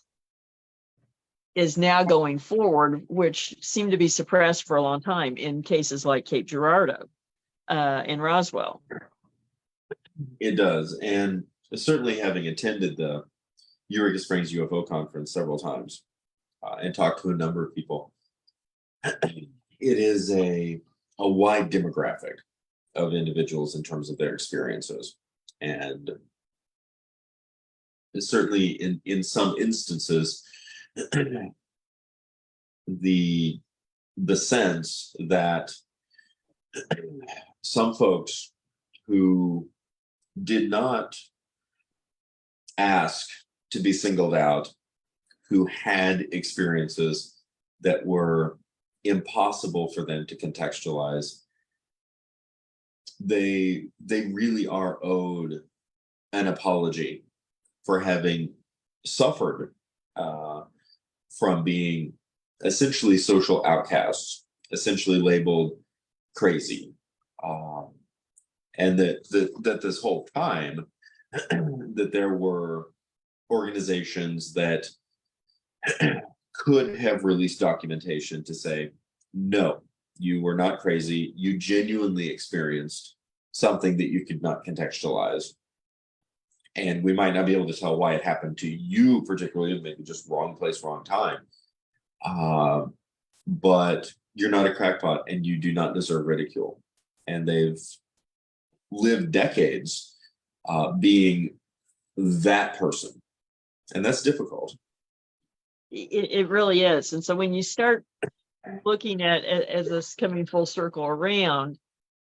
now going forward, which seemed to be suppressed for a long time in cases like Cape Girardeau and Roswell. It does. And certainly, having attended the Eureka Springs UFO conference several times and talked to a number of people, it is a wide demographic of individuals in terms of their experiences. And certainly in some instances, the sense that some folks who did not ask to be singled out, who had experiences that were impossible for them to contextualize, they really are owed an apology for having suffered from being essentially social outcasts, essentially labeled crazy, and that this whole time that there were organizations that could have released documentation to say, no, you were not crazy. You genuinely experienced something that you could not contextualize. And we might not be able to tell why it happened to you particularly, maybe just wrong place, wrong time. But you're not a crackpot and you do not deserve ridicule. And they've lived decades being that person. And that's difficult. It really is. And so when you start looking at it as this coming full circle around,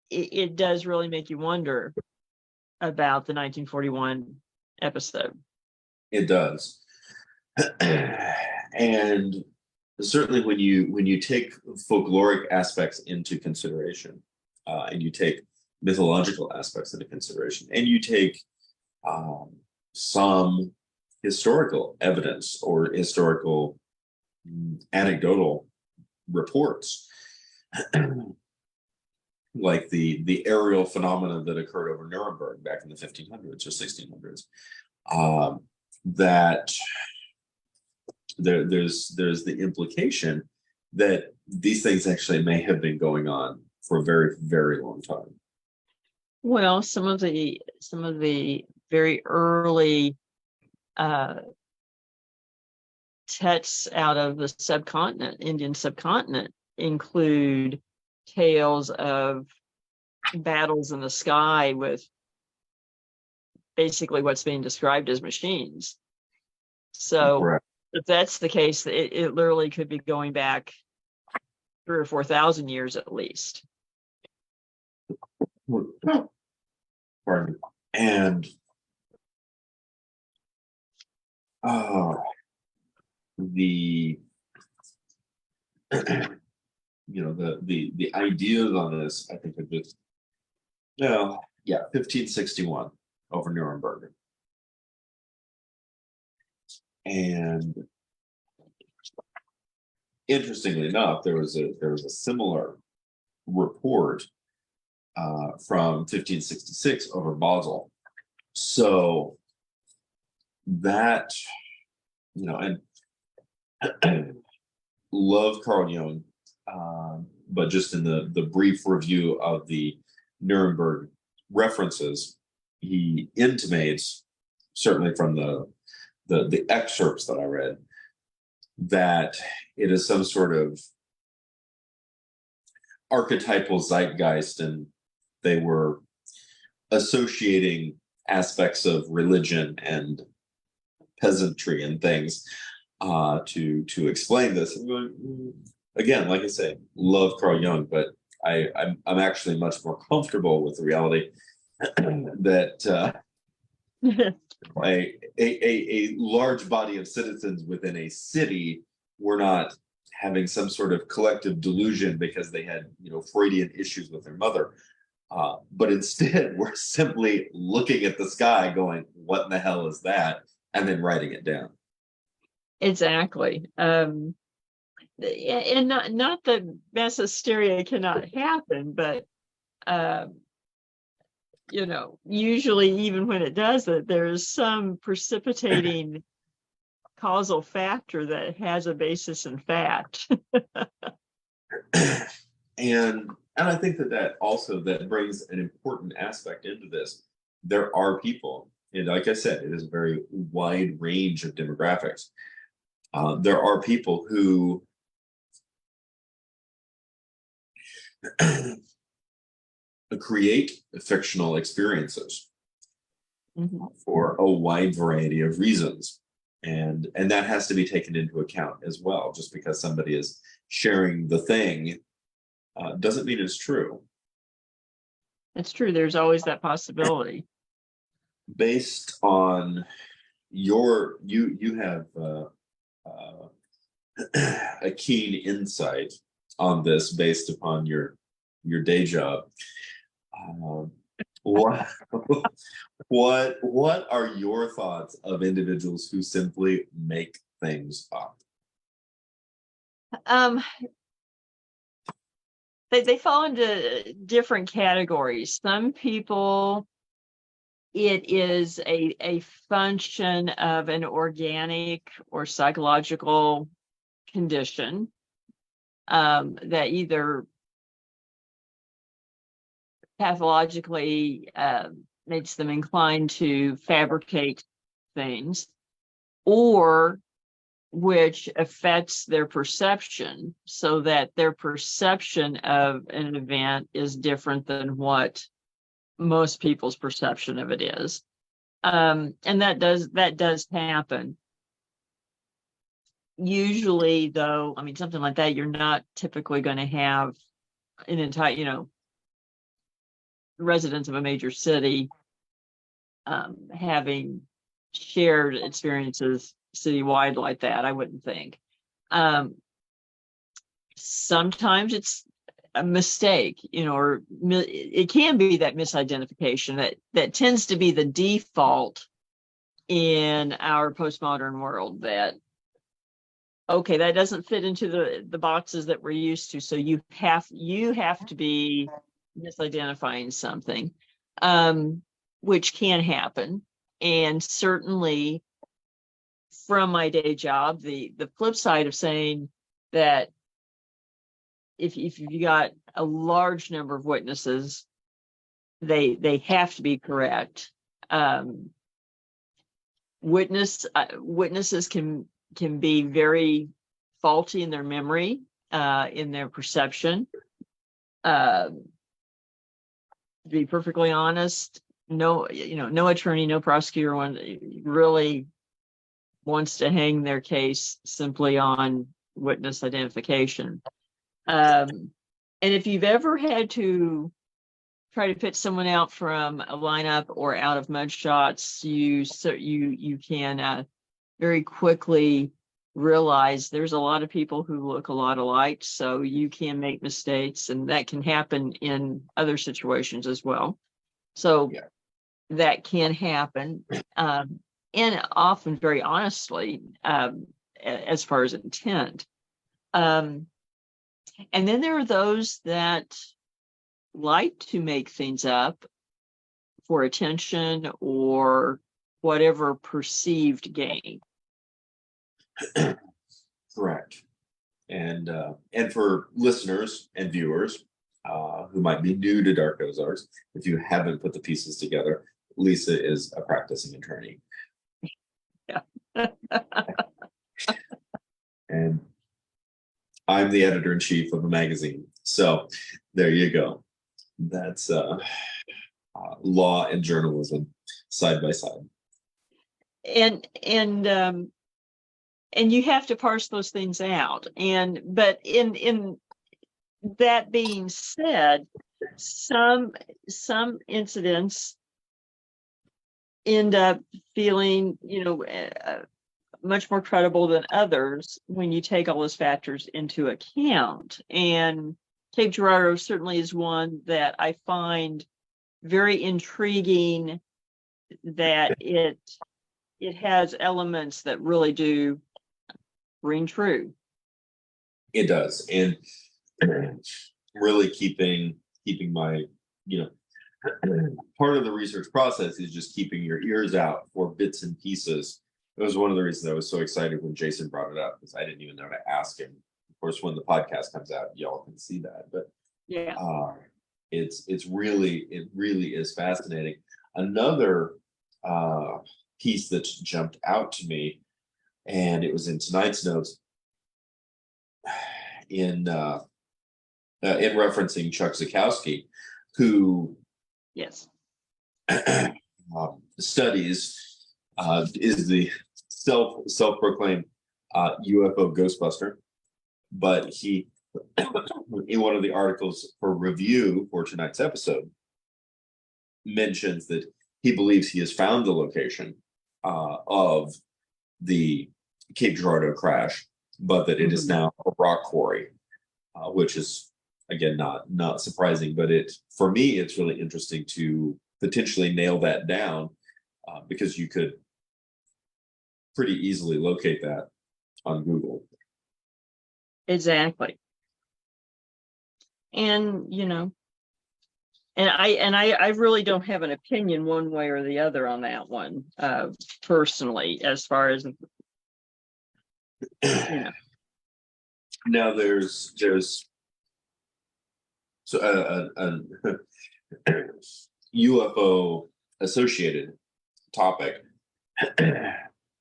it does really make you wonder about the 1941 episode. It does. And certainly when you take folkloric aspects into consideration, and you take mythological aspects into consideration, and you take some historical evidence or historical anecdotal reports, like the aerial phenomena that occurred over Nuremberg back in the 1500s or 1600s, that there's the implication that these things actually may have been going on for a very, very long time. Well, some of the very early texts out of the subcontinent, Indian subcontinent, include tales of battles in the sky with basically what's being described as machines. So Correct. if that's the case, it literally could be going back 3,000 or 4,000 years at least. Pardon. And the the ideas on this, I think, are just 1561 over Nuremberg. And interestingly enough, there was a similar report from 1566 over Basel. So that, and love Carl Jung, but just in the brief review of the Nuremberg references, he intimates, certainly from the excerpts that I read, that it is some sort of archetypal zeitgeist, and they were associating aspects of religion and peasantry and things to explain this. I'm going, again, like I say, love Carl Jung, but I'm actually much more comfortable with the reality that a large body of citizens within a city were not having some sort of collective delusion because they had, Freudian issues with their mother. But instead, we're simply looking at the sky going, what in the hell is that? And then writing it down. Exactly. And not that mass hysteria cannot happen, but usually even when it does it, there is some precipitating causal factor that has a basis in fact. And I think that also that brings an important aspect into this. There are people, and like I said, it is a very wide range of demographics. There are people who create fictional experiences for a wide variety of reasons. And that has to be taken into account as well. Just because somebody is sharing the thing doesn't mean it's true. It's true. There's always that possibility. Based on you have a keen insight on this based upon your day job. What are your thoughts of individuals who simply make things up? They fall into different categories. Some people, it is a function of an organic or psychological condition that either pathologically makes them inclined to fabricate things, or which affects their perception, so that their perception of an event is different than what most people's perception of it is. And that does happen. Usually, though, something like that, you're not typically going to have an entire, residents of a major city having shared experiences citywide like that. I wouldn't think. Sometimes it's a mistake, or it can be that misidentification that tends to be the default in our postmodern world, that okay, that doesn't fit into the boxes that we're used to, so you have to be misidentifying something, which can happen. And certainly from my day job, the flip side of saying that if you got a large number of witnesses, they have to be correct. Witnesses can be very faulty in their memory, in their perception. To be perfectly honest, no attorney, no prosecutor really wants to hang their case simply on witness identification. And if you've ever had to try to pick someone out from a lineup or out of mugshots, you can very quickly realize there's a lot of people who look a lot alike, so you can make mistakes, and that can happen in other situations as well. So that can happen, and often very honestly, as far as intent. And then there are those that like to make things up for attention or whatever perceived gain. Correct. And for listeners and viewers who might be new to Dark Ozarks, if you haven't put the pieces together, Lisa is a practicing attorney. Yeah. And I'm the editor-in-chief of a magazine. So there you go. That's law and journalism side by side. And you have to parse those things out. But in that being said, some incidents end up feeling, much more credible than others when you take all those factors into account. And Cape Girardeau certainly is one that I find very intriguing, that it has elements that really do ring true. It does. And really keeping my, part of the research process is just keeping your ears out for bits and pieces. It was one of the reasons I was so excited when Jason brought it up, because I didn't even know to ask him. Of course, when the podcast comes out, y'all can see that. But yeah, it really is fascinating. Another piece that jumped out to me, and it was in tonight's notes, in referencing Chuck Zukowski, who yes, studies is the self-proclaimed UFO Ghostbuster, but he, in one of the articles for review for tonight's episode, mentions that he believes he has found the location of the Cape Girardeau crash, but that it is now a rock quarry, which is, again, not surprising. But for me, it's really interesting to potentially nail that down, because you could pretty easily locate that on Google. exactly. And I really don't have an opinion one way or the other on that one, personally, as far as Now there's so a UFO associated topic,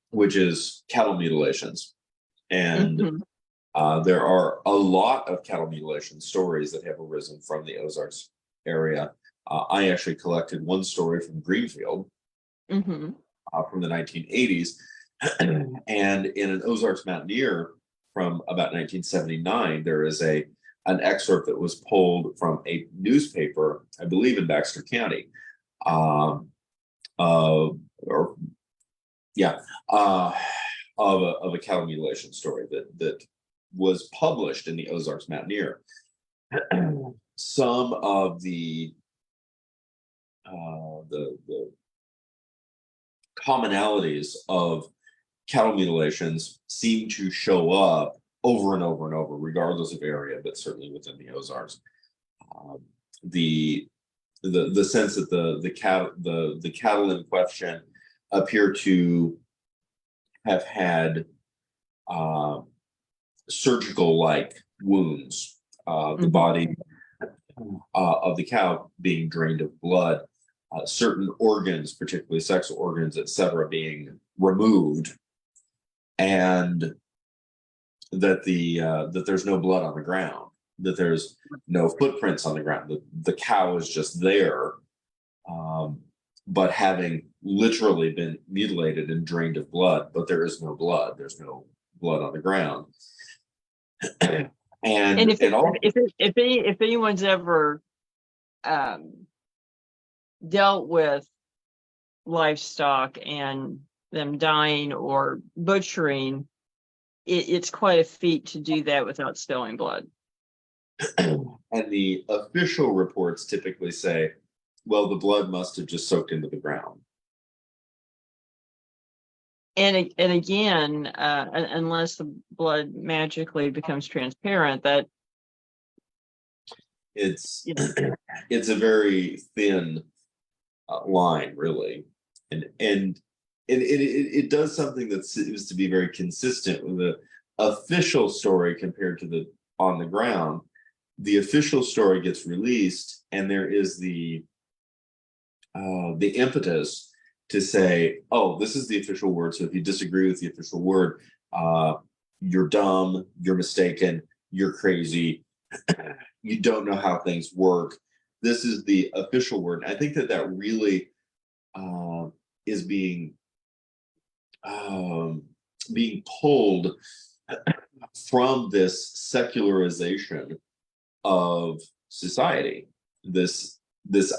which is cattle mutilations, and there are a lot of cattle mutilation stories that have arisen from the Ozarks area. I actually collected one story from Greenfield from the 1980s, and in an Ozarks Mountaineer from about 1979, there is an excerpt that was pulled from a newspaper, I believe in Baxter County, of a cattle mutilation story that was published in the Ozarks Mountaineer. Some of the commonalities of cattle mutilations seem to show up over and over and over, regardless of area, but certainly within the Ozarks. The sense that the cattle in question appear to have had surgical-like wounds, the body of the cow being drained of blood, certain organs, particularly sexual organs, etc., being removed, and that that there's no blood on the ground, that there's no footprints on the ground, that the cow is just there, but having literally been mutilated and drained of blood, but there is no blood. There's no blood on the ground. And if anyone's ever dealt with livestock and them dying or butchering, it's quite a feat to do that without spilling blood. And the official reports typically say, well, the blood must have just soaked into the ground. And again, unless the blood magically becomes transparent, that It's you know, it's a very thin line, really, and it does something that seems to be very consistent with the official story compared to the on the ground. The official story gets released, and there is the impetus to say, "Oh, this is the official word. So if you disagree with the official word, uh, you're dumb, you're mistaken, you're crazy, you don't know how things work. This is the official word." And I think that that really uh, is um, being pulled from this secularization of society. This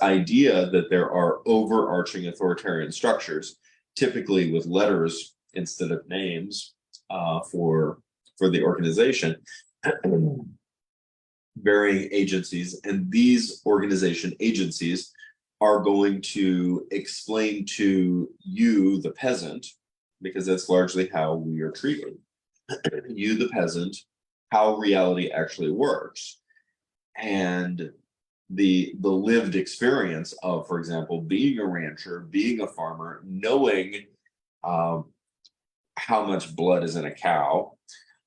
idea that there are overarching authoritarian structures, typically with letters instead of names, for the organization, varying agencies, and these organization agencies are going to explain to you, the peasant, because that's largely how we are treated, you, the peasant, how reality actually works. And the lived experience of, for example, being a rancher, being a farmer, knowing um, how much blood is in a cow,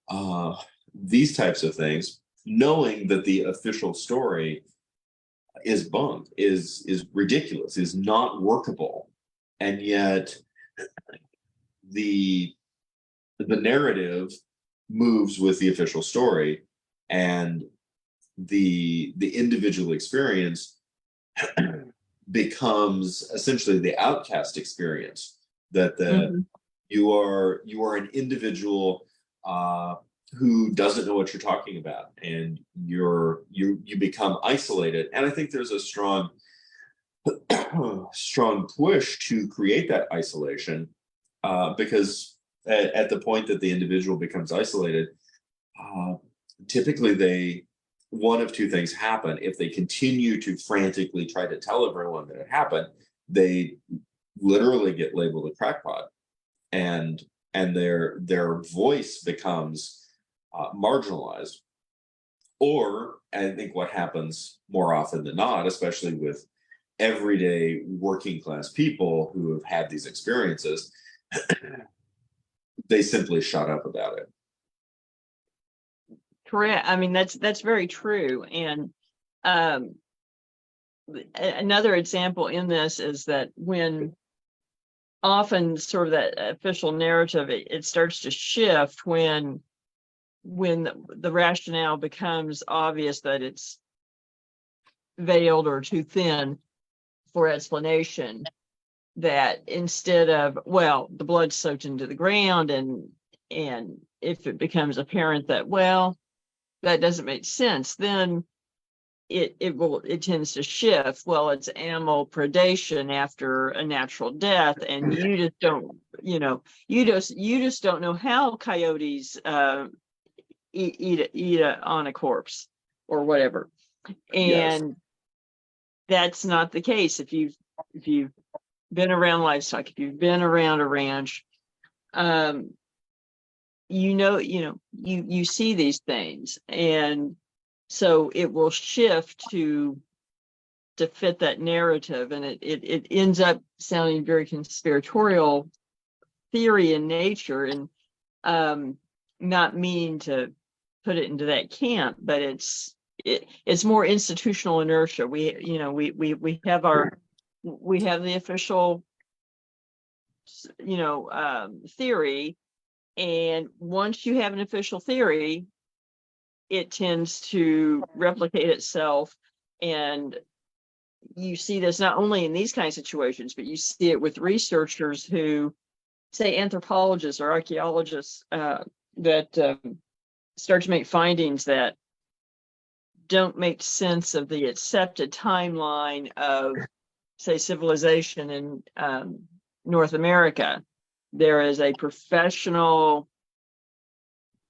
uh, these types of things, knowing that the official story is bunk, is ridiculous, is not workable, and yet the the narrative moves with the official story, and the individual experience becomes essentially the outcast experience, that the mhm. you are an individual who doesn't know what you're talking about, and you become isolated. And I think there's a strong strong push to create that isolation, because at the point that the individual becomes isolated, uh, typically they one of two things happen. If they continue to frantically try to tell everyone that it happened, they literally get labeled a crackpot, and their voice becomes marginalized. Or I think what happens more often than not, especially with everyday working class people who have had these experiences, they simply shut up about it. Correct. I mean, that's very true. And um, another example in this is that when often sort of that official narrative, it starts to shift when the rationale becomes obvious that it's veiled or too thin for explanation. That instead of, well, the blood's soaked into the ground, and if it becomes apparent that, well, that doesn't make sense, then it tends to shift. Well, it's animal predation after a natural death, and you just don't, you just don't know how coyotes eat on a corpse or whatever. Yes. And that's not the case. If you've been around livestock, if you've been around a ranch, um, you see these things, and so it will shift to fit that narrative, and it ends up sounding very conspiratorial theory in nature, and um, not meaning to put it into that camp, but it's more institutional inertia. We have the official theory, and once you have an official theory, it tends to replicate itself. And you see this not only in these kinds of situations, but you see it with researchers who, say, anthropologists or archaeologists, that start to make findings that don't make sense of the accepted timeline of, say, civilization in North America. There is a professional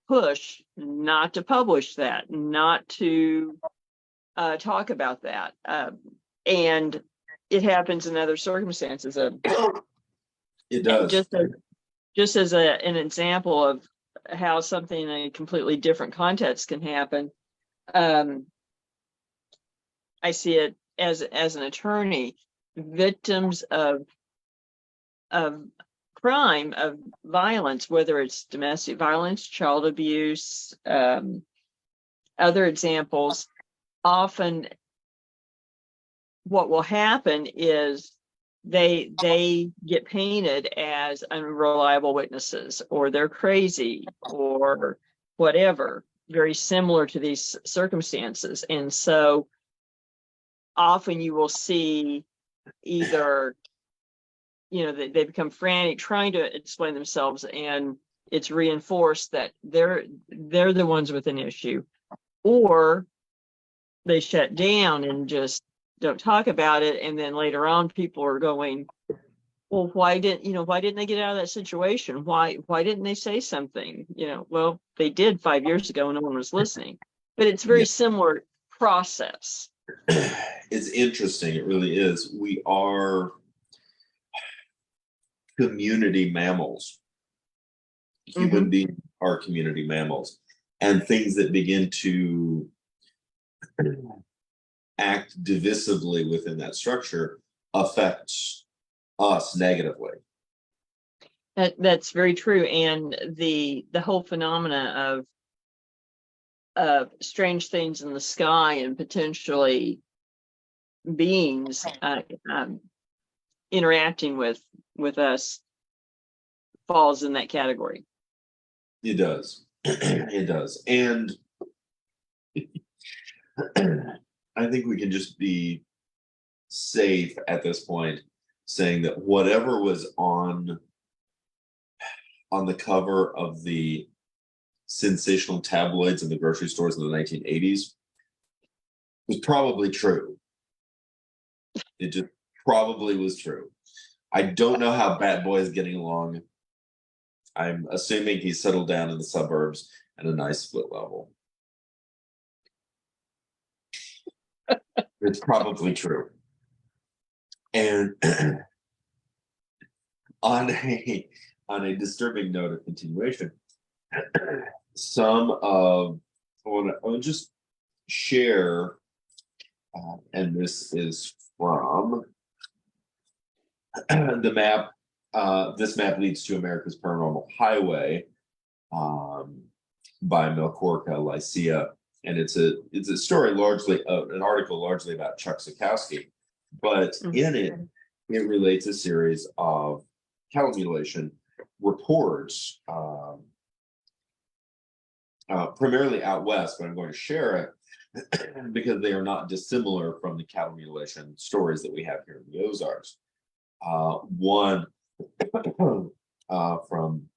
push not to publish that, not to talk about that. And it happens in other circumstances. It does. Just as just as an example of how something in a completely different context can happen, I see it as an attorney, victims of crime, of violence, whether it's domestic violence, child abuse, other examples. Often what will happen is they get painted as unreliable witnesses, or they're crazy, or whatever, very similar to these circumstances. And so often you will see either, they become frantic trying to explain themselves, and it's reinforced that they're the ones with an issue, or they shut down and just don't talk about it. And then later on, people are going, well, why didn't they get out of that situation? Why didn't they say something? Well, they did 5 years ago and no one was listening. But it's very similar process. It's interesting. It really is. We are community mammals. Human beings are community mammals. And things that begin to act divisively within that structure affects us negatively. That's very true. And the whole phenomena of strange things in the sky and potentially beings interacting with us falls in that category. It does. It does. And I think we can just be safe at this point saying that whatever was on the cover of the sensational tabloids in the grocery stores in the 1980s was probably true. It just probably was true. I don't know how Bat Boy is getting along. I'm assuming he's settled down in the suburbs at a nice split level. It's probably true. And on a disturbing note of continuation, I want to just share, and this is from the map. This map leads to America's Paranormal Highway, by Melkorka Lycia, and it's a story largely, an article largely about Chuck Zukowski, but in it relates a series of cattle mutilation reports, primarily out west, but I'm going to share it because they are not dissimilar from the cattle mutilation stories that we have here in the Ozarks. One from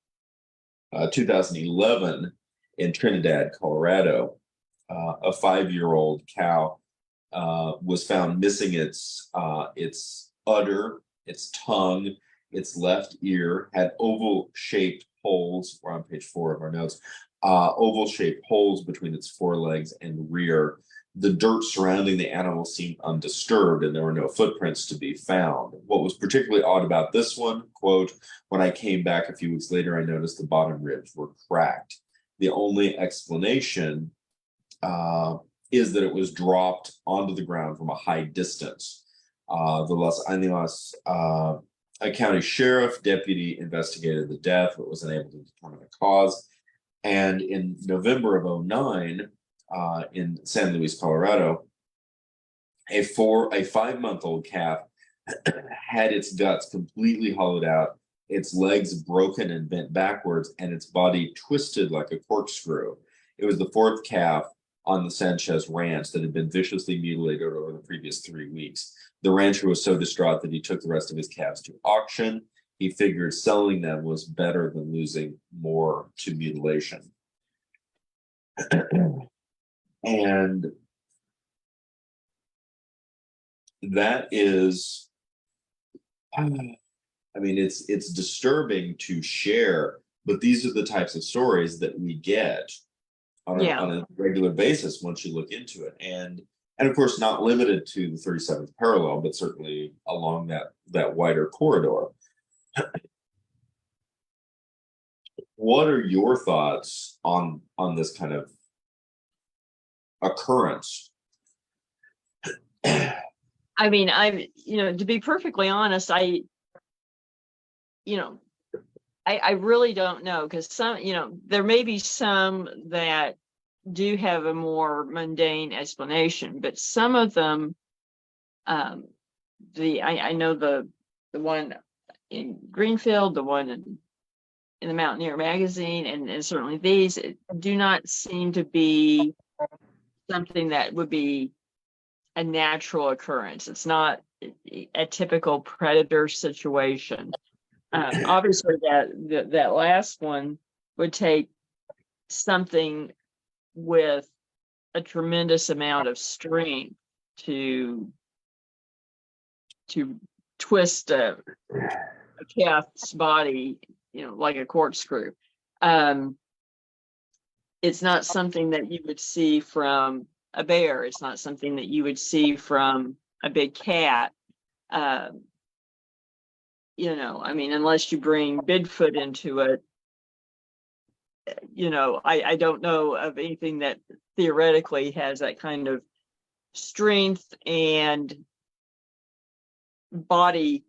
2011 in Trinidad, Colorado. A 5-year-old cow was found missing its udder, its tongue, its left ear, had oval-shaped holes. We're on page 4 of our notes. Oval-shaped holes between its forelegs and rear. The dirt surrounding the animal seemed undisturbed, and there were no footprints to be found. What was particularly odd about this one, quote, when I came back a few weeks later, I noticed the bottom ribs were cracked. The only explanation is that it was dropped onto the ground from a high distance. The Los Angeles County Sheriff deputy investigated the death, but was unable to determine the cause. And in November of 2009, in San Luis, Colorado, a 5-month-old calf had its guts completely hollowed out, its legs broken and bent backwards, and its body twisted like a corkscrew. It was the 4th calf on the Sanchez ranch that had been viciously mutilated over the previous 3 weeks. The rancher was so distraught that he took the rest of his calves to auction. He figured selling them was better than losing more to mutilation. And that is, it's disturbing to share, but these are the types of stories that we get on a regular basis once you look into it. And of course, not limited to the 37th parallel, but certainly along that wider corridor. what are your thoughts on this kind of occurrence? I mean, to be perfectly honest, you know, I really don't know, because there may be some that do have a more mundane explanation, but some of them, I know the one in Greenfield, the one in the Mountaineer magazine, and certainly these do not seem to be something that would be a natural occurrence. It's not a typical predator situation. Obviously, that last one would take something with a tremendous amount of strength to twist a calf's body, like a corkscrew. It's not something that you would see from a bear. It's not something that you would see from a big cat. I mean, unless you bring Bigfoot into it, I don't know of anything that theoretically has that kind of strength and body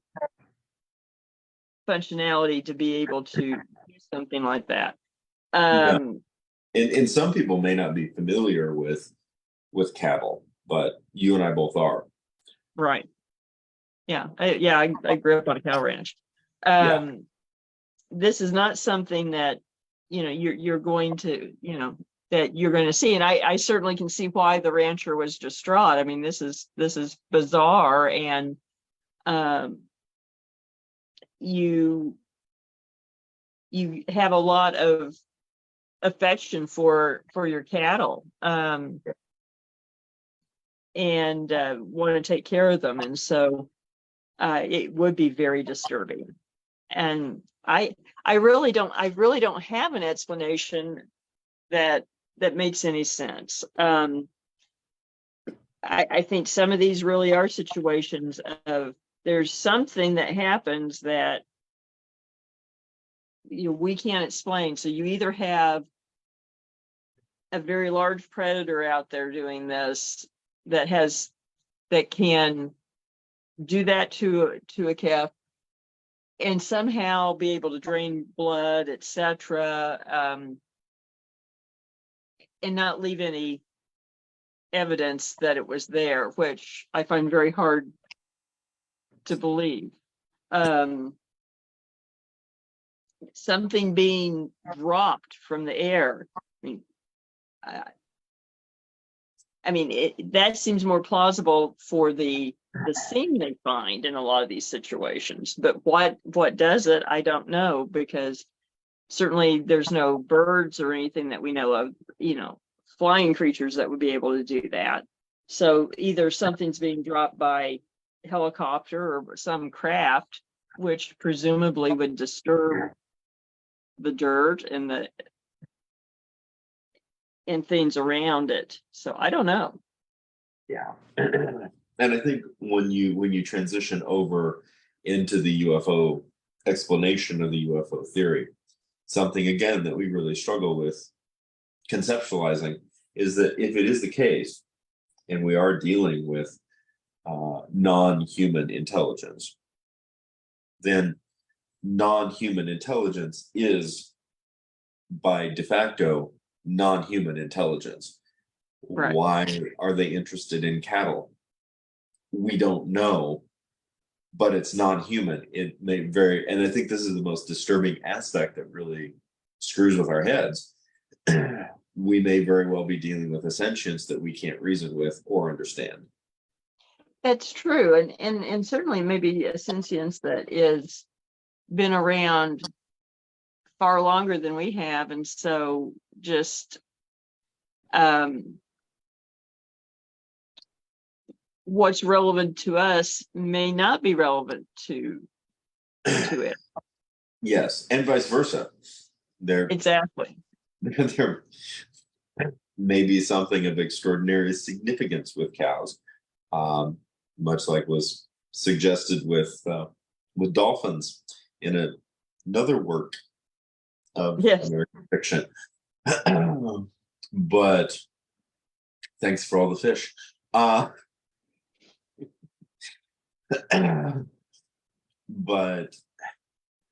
functionality to be able to do something like that. And some people may not be familiar with cattle, but you and I both are. Right. Yeah. I grew up on a cow ranch. This is not something that, you're going to, that you're going to see. And I certainly can see why the rancher was distraught. I mean, this is bizarre. And you have a lot of affection for your cattle, and want to take care of them. And so it would be very disturbing. And I really don't have an explanation that makes any sense. I think some of these really are situations of there's something that happens that we can't explain. So you either have a very large predator out there doing this that can do that to a calf and somehow be able to drain blood, etc., and not leave any evidence that it was there, which I find very hard to believe. Something being dropped from the air. That seems more plausible for the scene they find in a lot of these situations. But what does it? I don't know, because certainly there's no birds or anything that we know of, flying creatures that would be able to do that. So either something's being dropped by helicopter or some craft, which presumably would disturb the dirt and things around it. So I don't know. Yeah. And I think when you transition over into the UFO explanation of the UFO theory, something again that we really struggle with conceptualizing is that if it is the case, and we are dealing with non-human intelligence, then non-human intelligence is by de facto non-human intelligence. Right. Why are they interested in cattle? We don't know, but it's non-human. It may and I think this is the most disturbing aspect that really screws with our heads. We may very well be dealing with a sentience that we can't reason with or understand. That's true. And certainly maybe a sentience that is been around far longer than we have. And so just what's relevant to us may not be relevant to it. Yes, and vice versa. Exactly. There may be something of extraordinary significance with cows, much like was suggested with dolphins in another work of Yes. American fiction. But thanks for all the fish. But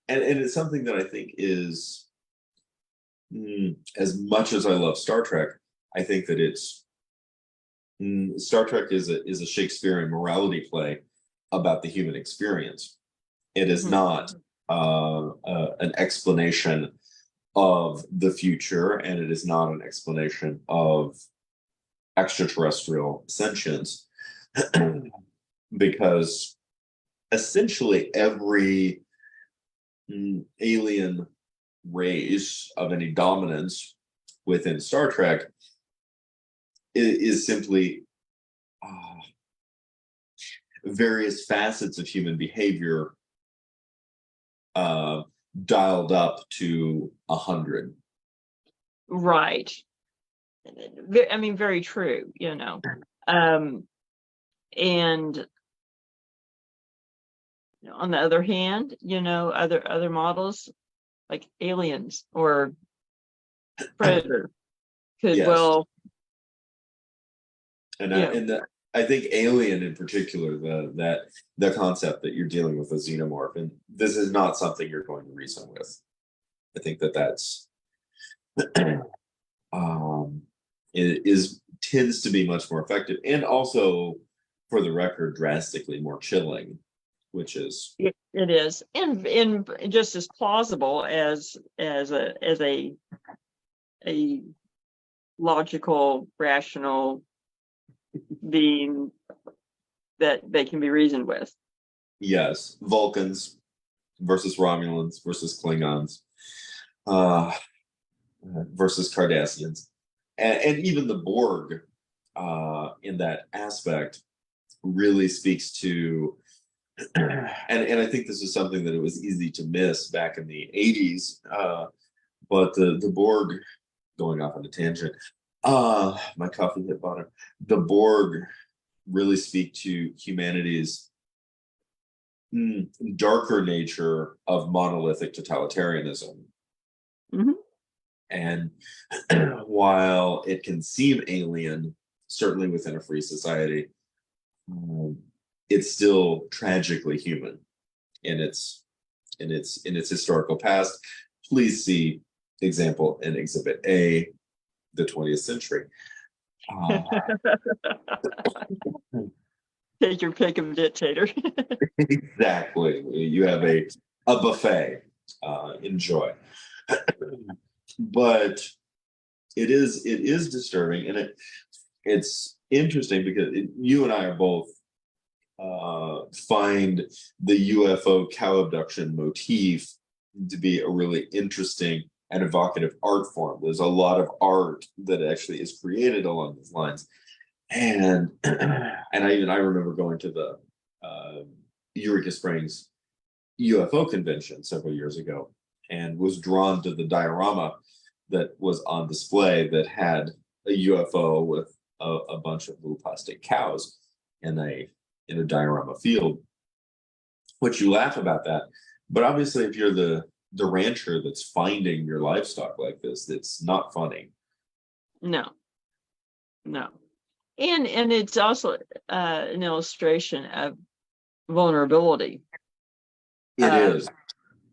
and it's something that I think is, as much as I love Star Trek, I think that it's Star Trek is a Shakespearean morality play about the human experience. It is not an explanation of the future, and it is not an explanation of extraterrestrial sentience, because essentially every alien race of any dominance within Star Trek is simply various facets of human behavior dialed up to 100. Right. I mean, very true, and on the other hand, other models like Aliens or Predator could Yes. I think Alien in particular, the concept that you're dealing with a xenomorph, and this is not something you're going to reason with. I think that's it tends to be much more effective, and also, for the record, drastically more chilling, which is it is, and just as plausible as a logical, rational being that they can be reasoned with. Yes, Vulcans versus Romulans versus Klingons, versus Cardassians, and even the Borg, in that aspect, really speaks to, and I think this is something that it was easy to miss back in the 80s, but the Borg, going off on a tangent, my coffee hit bottom. The Borg really speak to humanity's darker nature of monolithic totalitarianism. And while it can seem alien, certainly within a free society, it's still tragically human in its historical past. Please see example in Exhibit A, the 20th century. Take your pick of dictator. Exactly. You have a buffet. Enjoy. But it is disturbing, and it's interesting because you and I are both find the UFO cow abduction motif to be a really interesting and evocative art form. There's a lot of art that actually is created along these lines, and I remember going to the Eureka Springs UFO convention several years ago, and was drawn to the diorama that was on display that had a UFO with a bunch of little plastic cows in a diorama field. Which, you laugh about that, but obviously, if you're the rancher that's finding your livestock like this, it's not funny. No, and it's also an illustration of vulnerability. It is.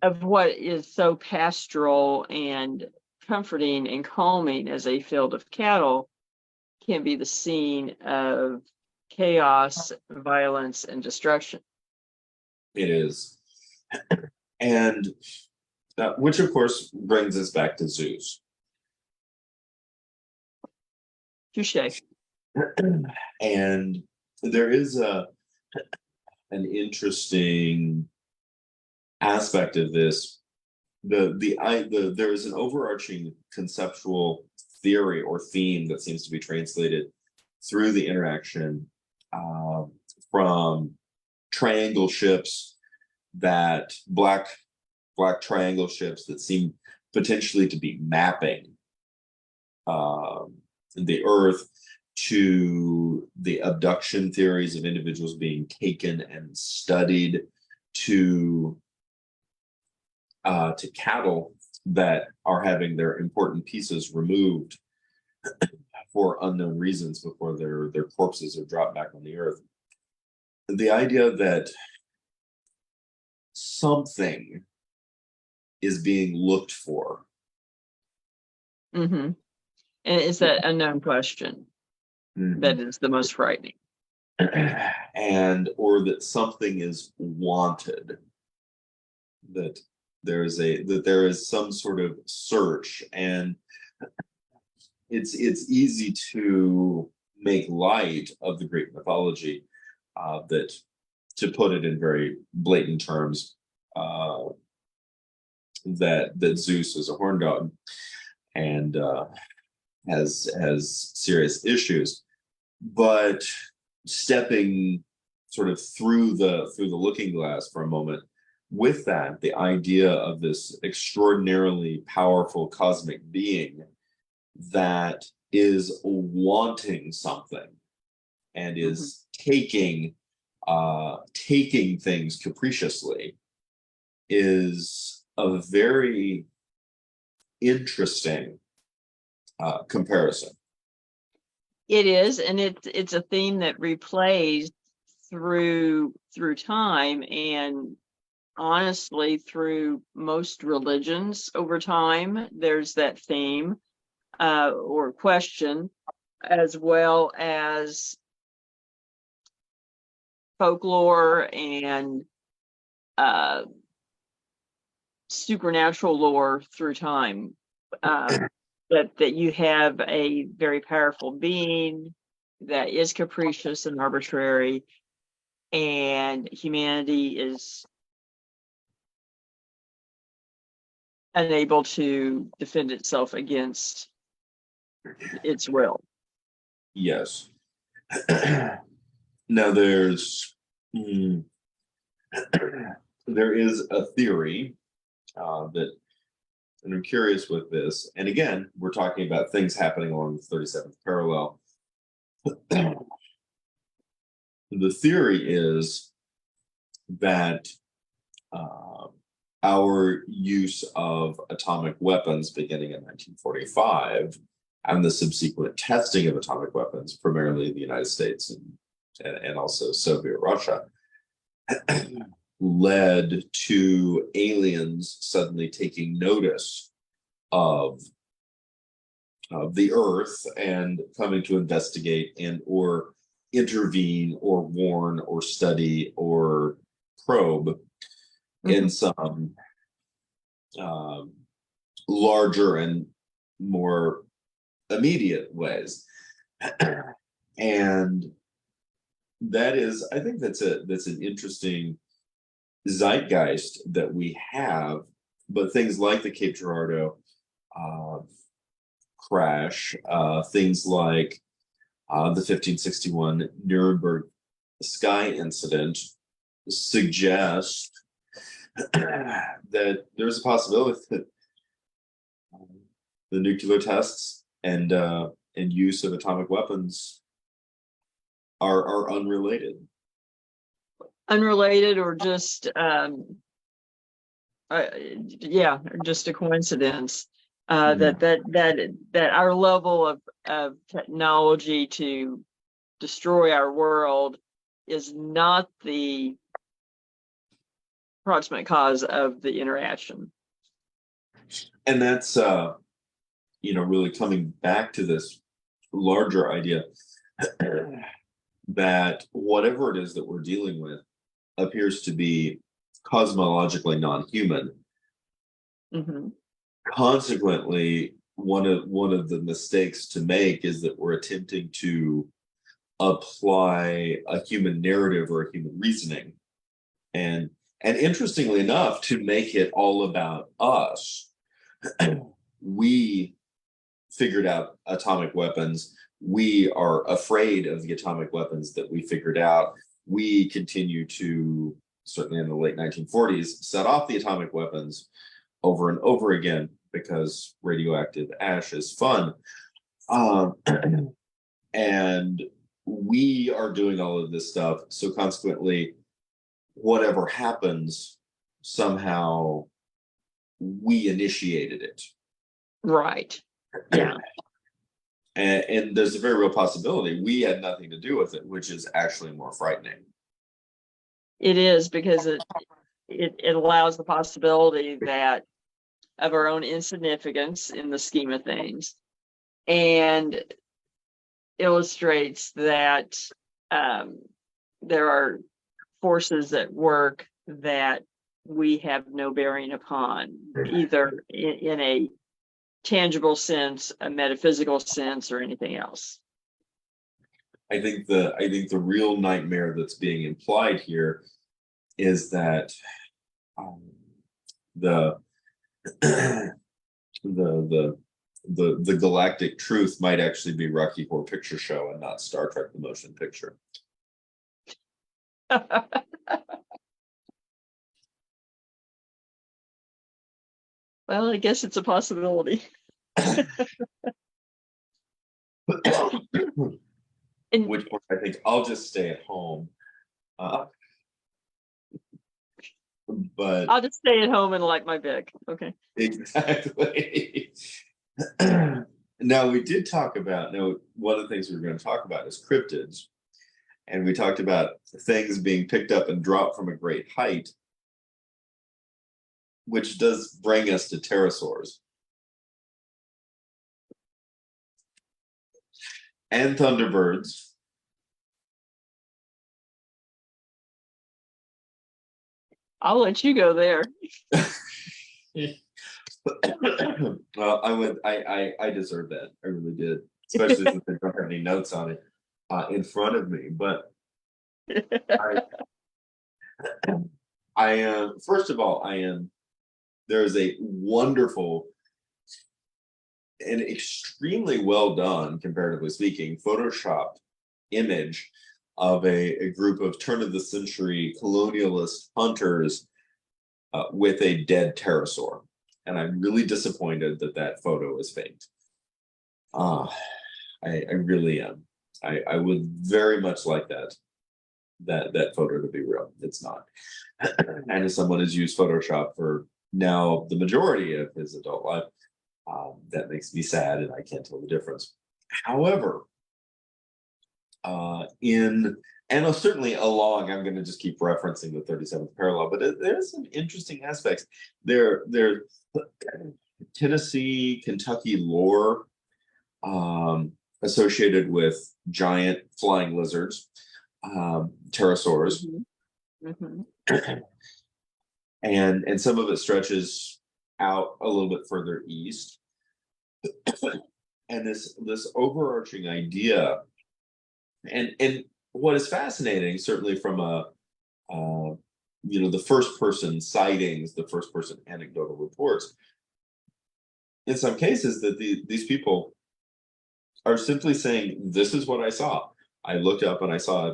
Of what is so pastoral and comforting and calming as a field of cattle can be the scene of chaos, violence, and destruction. It is. And which, of course, brings us back to Zeus. Touche. And there is an interesting aspect of this. There is an overarching conceptual theory or theme that seems to be translated through the interaction from triangle ships, that black triangle ships that seem potentially to be mapping the Earth, to the abduction theories of individuals being taken and studied, to cattle that are having their important pieces removed for unknown reasons before their corpses are dropped back on the earth. The idea that something is being looked for. Mm-hmm. And is that unknown question that is the most frightening? And or that something is wanted, that there is some sort of search, and it's easy to make light of the Greek mythology, that, to put it in very blatant terms, that Zeus is a horn dog and has serious issues. But stepping sort of through the looking glass for a moment, with that, the idea of this extraordinarily powerful cosmic being that is wanting something and is taking things capriciously is a very interesting comparison. It is, and it's a theme that replays through time, and honestly through most religions over time. There's that theme or question, as well as folklore and supernatural lore through time. That you have a very powerful being that is capricious and arbitrary, and humanity is unable to defend itself against its will. Yes. Now there is a theory that, and I'm curious with this, and again, we're talking about things happening along the 37th parallel. The theory is that our use of atomic weapons beginning in 1945 and the subsequent testing of atomic weapons, primarily in the United States and also Soviet Russia, led to aliens suddenly taking notice of the Earth and coming to investigate and or intervene or warn or study or probe in some larger and more immediate ways. And that is, I think that's an interesting zeitgeist that we have. But things like the Cape Girardeau crash, things like the 1561 Nuremberg sky incident suggest that there's a possibility that the nuclear tests and use of atomic weapons are unrelated. Unrelated, or just just a coincidence. That our level of technology to destroy our world is not the proximate cause of the interaction. And that's really coming back to this larger idea that whatever it is that we're dealing with appears to be cosmologically non-human. Consequently, one of the mistakes to make is that we're attempting to apply a human narrative or a human reasoning, and interestingly enough, to make it all about us. We figured out atomic weapons. We are afraid of the atomic weapons that we figured out. We continue to, certainly in the late 1940s, set off the atomic weapons over and over again because radioactive ash is fun. And we are doing all of this stuff. So consequently, whatever happens somehow we initiated it. Right. Yeah, And there's a very real possibility we had nothing to do with it, which is actually more frightening. it is, because it allows the possibility that of our own insignificance in the scheme of things, and illustrates that there are forces at work that we have no bearing upon, either in a tangible sense, a metaphysical sense, or anything else. I think the real nightmare that's being implied here is that the the the galactic truth might actually be Rocky Horror Picture Show and not Star Trek the Motion Picture. Well, I guess it's a possibility. And Which point I think I'll just stay at home. But I'll just stay at home and light my Vic. Okay. exactly. Now we did talk about, one of the things we were going to talk about is cryptids. And we talked about things being picked up and dropped from a great height, which does bring us to pterosaurs and thunderbirds. I'll let you go there. Well, I deserve that. I really did, especially since I don't have any notes on it in front of me. But I am, first of all, there is a wonderful and extremely well done, comparatively speaking, photoshopped image of a group of turn of the century colonialist hunters with a dead pterosaur. And I'm really disappointed that that photo is faked. I really am. I would very much like that photo to be real. It's not. And as someone has used Photoshop for now the majority of his adult life, that makes me sad, and I can't tell the difference. However, certainly along, I'm going to just keep referencing the 37th parallel, but there's some interesting aspects. There Tennessee, Kentucky lore associated with giant flying lizards, pterosaurs. Mm-hmm. And some of it stretches out a little bit further east. And this overarching idea, and what is fascinating, certainly from the first person sightings, the first person anecdotal reports, in some cases that these people are simply saying, this is what I saw. I looked up and I saw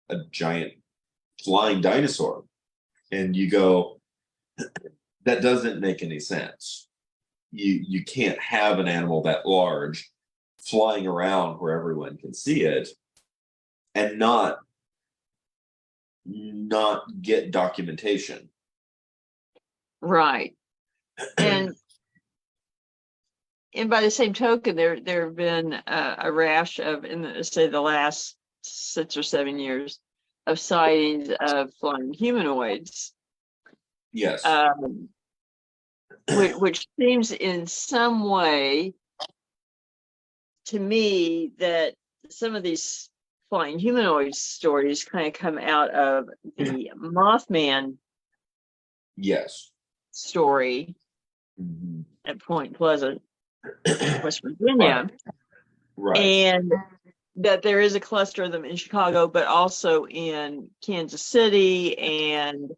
a giant flying dinosaur. And you go, that doesn't make any sense. You can't have an animal that large flying around where everyone can see it and not get documentation. Right. And by the same token, there have been a rash of, say, the last 6 or 7 years, of sightings of flying humanoids. Yes. Which seems in some way to me that some of these flying humanoid stories kind of come out of the Mothman Yes. story at Point Pleasant, West Virginia. Right. And that there is a cluster of them in Chicago, but also in Kansas City, and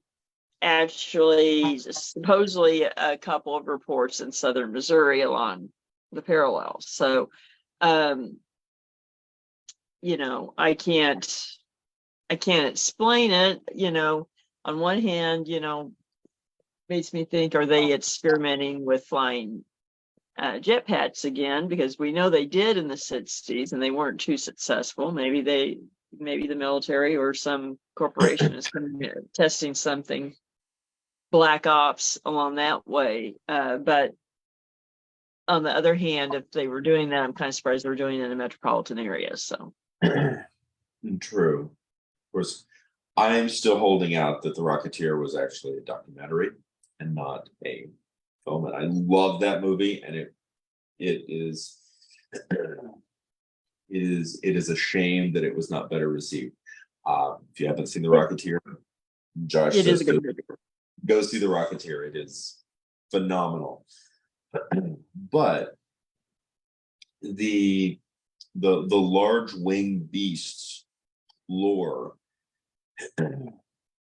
actually supposedly a couple of reports in southern Missouri along the parallels. So I can't explain it. On one hand, makes me think, are they experimenting with flying jetpacks again? Because we know they did in the 60s and they weren't too successful. Maybe the military or some corporation is testing something black ops along that way. But on the other hand, if they were doing that, I'm kind of surprised they were doing it in a metropolitan area. So True. Of course, I'm still holding out that The Rocketeer was actually a documentary and not a film. And I love that movie, and it is it is a shame that it was not better received. If you haven't seen The Rocketeer, Josh it is says a good movie. go see The Rocketeer. It is phenomenal. But the large winged beasts lore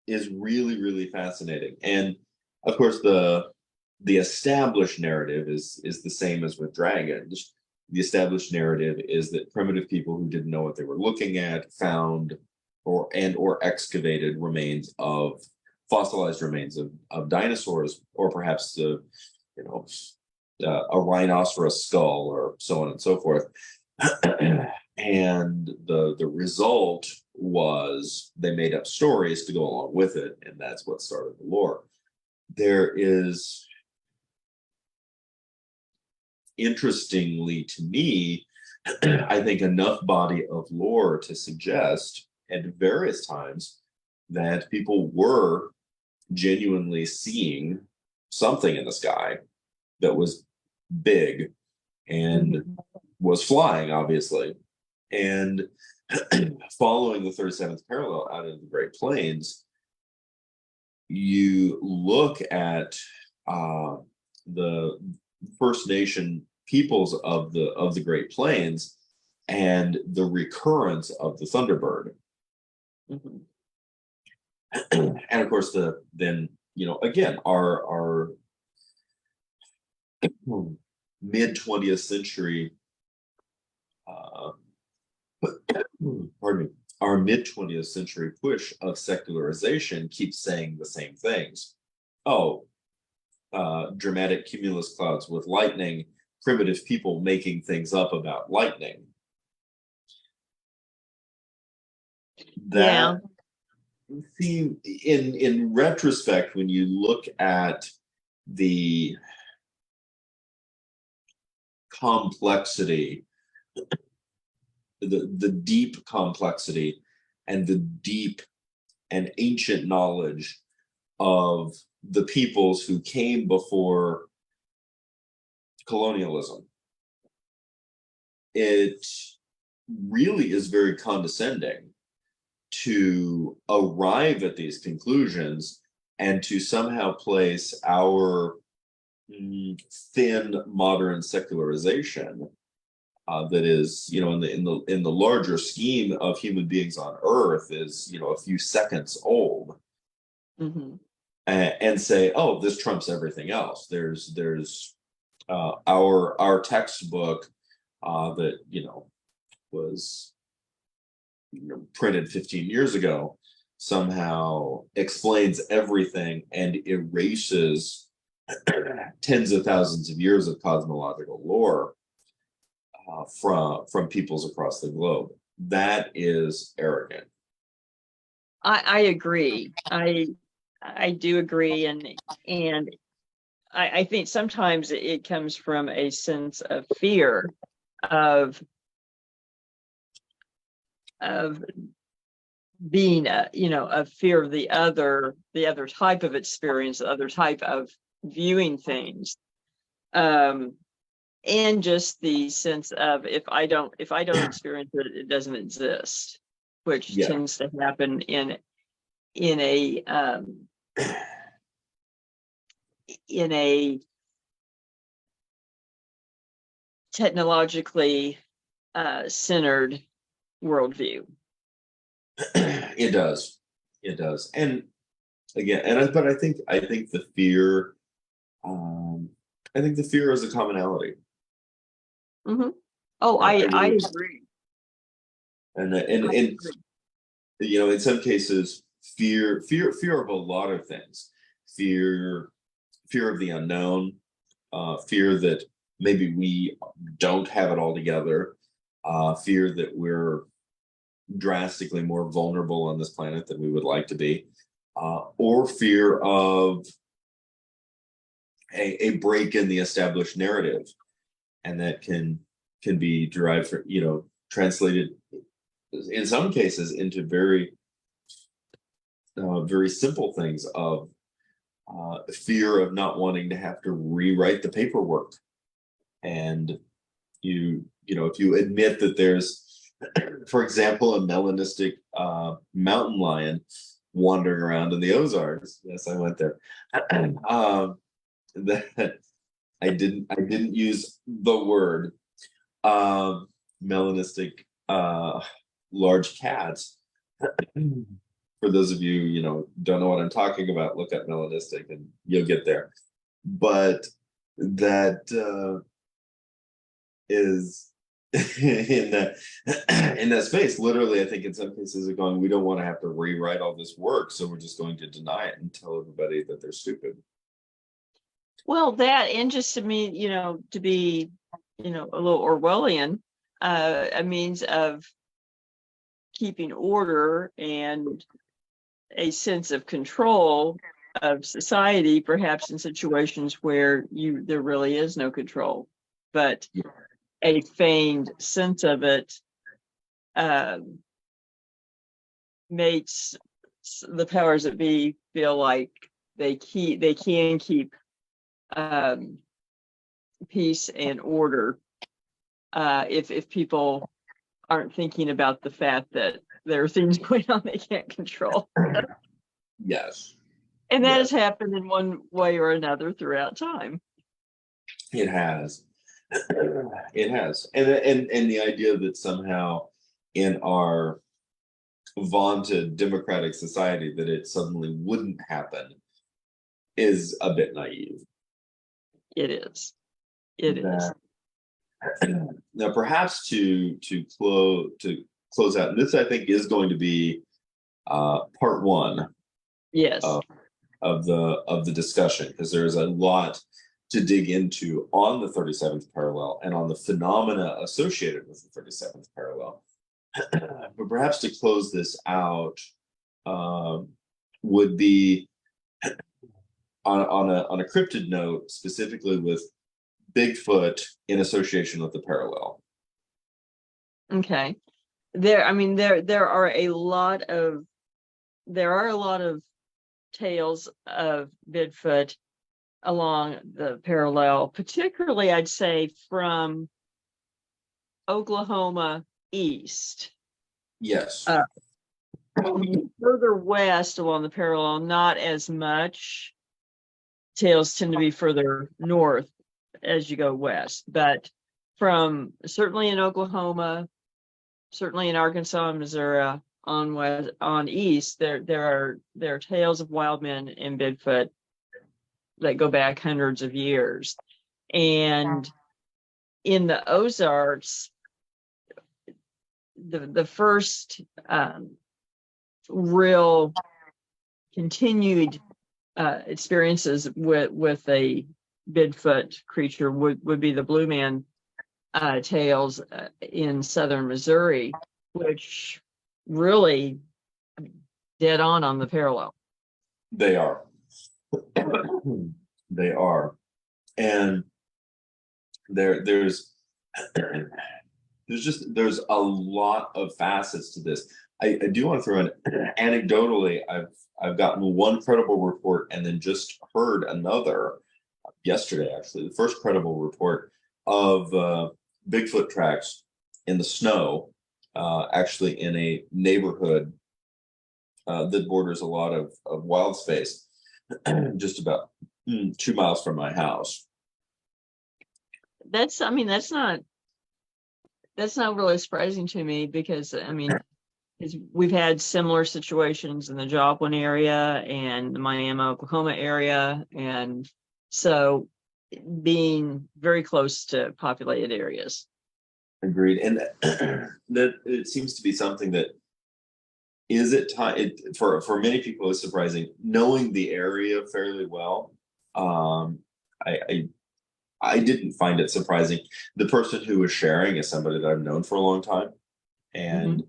is really, really fascinating. And of course, the established narrative is the same as with dragons. The established narrative is that primitive people who didn't know what they were looking at found or excavated remains of fossilized remains of dinosaurs, or perhaps the you know a rhinoceros skull, or so on and so forth. And the result was they made up stories to go along with it, and that's what started the lore. There is, interestingly to me, I think enough body of lore to suggest at various times that people were genuinely seeing something in the sky that was big and was flying, obviously. And following the 37th parallel out of the Great Plains, you look at the First Nation peoples of the Great Plains and the recurrence of the Thunderbird. Mhm. And of course, then again, our mid 20th century, pardon me, our mid 20th century push of secularization keeps saying the same things. Oh, dramatic cumulus clouds with lightning, primitive people making things up about lightning. Yeah. That theme, in retrospect, when you look at the complexity, the deep complexity and the deep and ancient knowledge of the peoples who came before colonialism, it really is very condescending to arrive at these conclusions and to somehow place our thin modern secularization that is, in the larger scheme of human beings on Earth, is a few seconds old, and say, oh, this trumps everything else. There's our textbook that was printed 15 years ago somehow explains everything and erases tens of thousands of years of cosmological lore from peoples across the globe. That is arrogant. I agree. I do agree, and I think sometimes it comes from a sense of fear of being a fear of the other type of experience, the other type of viewing things, and just the sense of if I don't experience it, it doesn't exist, which tends to happen in a technologically centered worldview. It does, and again, but I think the fear, I think the fear is a commonality. Oh, I agree. And in some cases, fear of a lot of things. Fear of the unknown, fear that maybe we don't have it all together, fear that we're drastically more vulnerable on this planet than we would like to be, or fear of a break in the established narrative, and that can be derived from, translated in some cases into very simple things of fear of not wanting to have to rewrite the paperwork. And if you admit that there's, for example, a melanistic mountain lion wandering around in the Ozarks. Yes, I went there. That I didn't use the word melanistic large cats. For those of you, don't know what I'm talking about, look at melanistic and you'll get there. But that is in that space. Literally, I think in some cases they're going, we don't want to have to rewrite all this work, so we're just going to deny it and tell everybody that they're stupid. Well, that, and just to me, to be, a little Orwellian, a means of keeping order and a sense of control of society, perhaps in situations where there really is no control, but a feigned sense of it makes the powers that be feel like they can keep peace and order if people aren't thinking about the fact that there are things going on they can't control. Yes. And that has happened in one way or another throughout time. It has. It has. And the idea that somehow in our vaunted democratic society that it suddenly wouldn't happen is a bit naive. It is. It is. Now, perhaps to close out, and this I think is going to be part one. Yes. Of the discussion, because there's a lot to dig into on the 37th parallel and on the phenomena associated with the 37th parallel. But perhaps to close this out would be on a cryptid note, specifically with Bigfoot in association with the parallel. Okay. There are a lot of tales of Bigfoot along the parallel, particularly I'd say from Oklahoma east. Yes. Further west along the parallel, not as much. Tales tend to be further north as you go west, but from certainly in Oklahoma, certainly in Arkansas and Missouri, on east, there are tales of wild men and Bigfoot that go back hundreds of years. And in the Ozarks, the first real continued experiences with a Bigfoot creature would be the Blue Man tales in southern Missouri, which really dead on the parallel. They are. They are. And there's a lot of facets to this. I do want to throw in anecdotally, I've gotten one credible report and then just heard another yesterday, actually, the first credible report of Bigfoot tracks in the snow, actually in a neighborhood that borders a lot of wild space, just about 2 miles from my house. That's not really surprising to me, because we've had similar situations in the Joplin area and the Miami, Oklahoma area, and so being very close to populated areas. Agreed. And that it seems to be something that is at time for many people is surprising. Knowing the area fairly well, I didn't find it surprising. The person who was sharing is somebody that I've known for a long time, and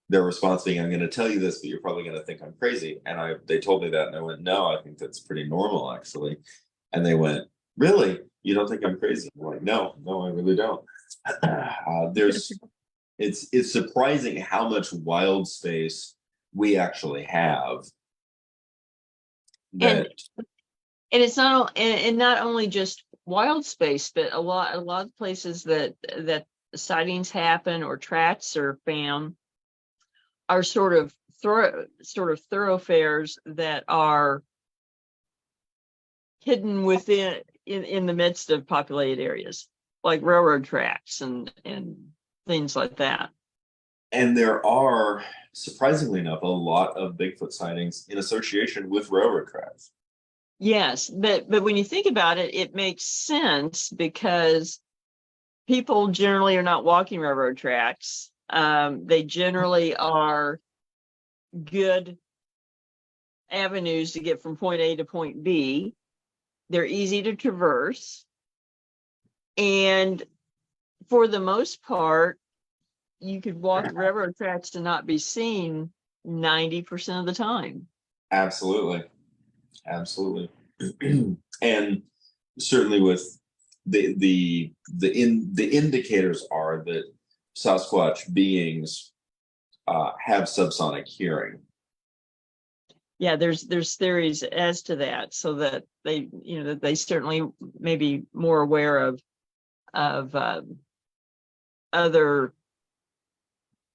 their response being, "I'm going to tell you this, but you're probably going to think I'm crazy." And they told me that, and I went, "No, I think that's pretty normal, actually." And they went, Really? You don't think I'm crazy? I'm like, no, I really don't. There's it's surprising how much wild space we actually have And that and it's and not only just wild space, but a lot of places that sightings happen or tracks are found are sort of thoroughfares that are hidden within in the midst of populated areas, like railroad tracks and things like that. and there are, surprisingly enough, a lot of Bigfoot sightings in association with railroad tracks. Yes, but when you think about it, it makes sense because people generally are not walking railroad tracks. They generally are good avenues to get from point A to point B. They're easy to traverse. And for the most part, you could walk the railroad tracks to not be seen 90% of the time. Absolutely. Absolutely. And certainly with the indicators are that Sasquatch beings have subsonic hearing. Yeah, there's theories as to that, so that that they certainly may be more aware of other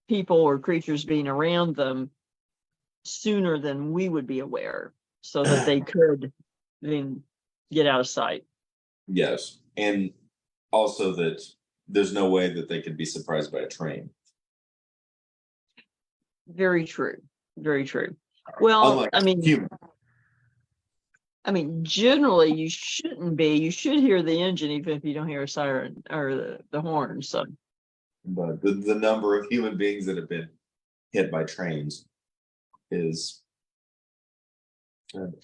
people or creatures being around them sooner than we would be aware, so that they could then get out of sight. Yes. And also that there's no way that they could be surprised by a train. Very true. Very true. Well, Unlike human. I mean, generally you shouldn't be. You should hear the engine even if you don't hear a siren or the horn. So, But the number of human beings that have been hit by trains is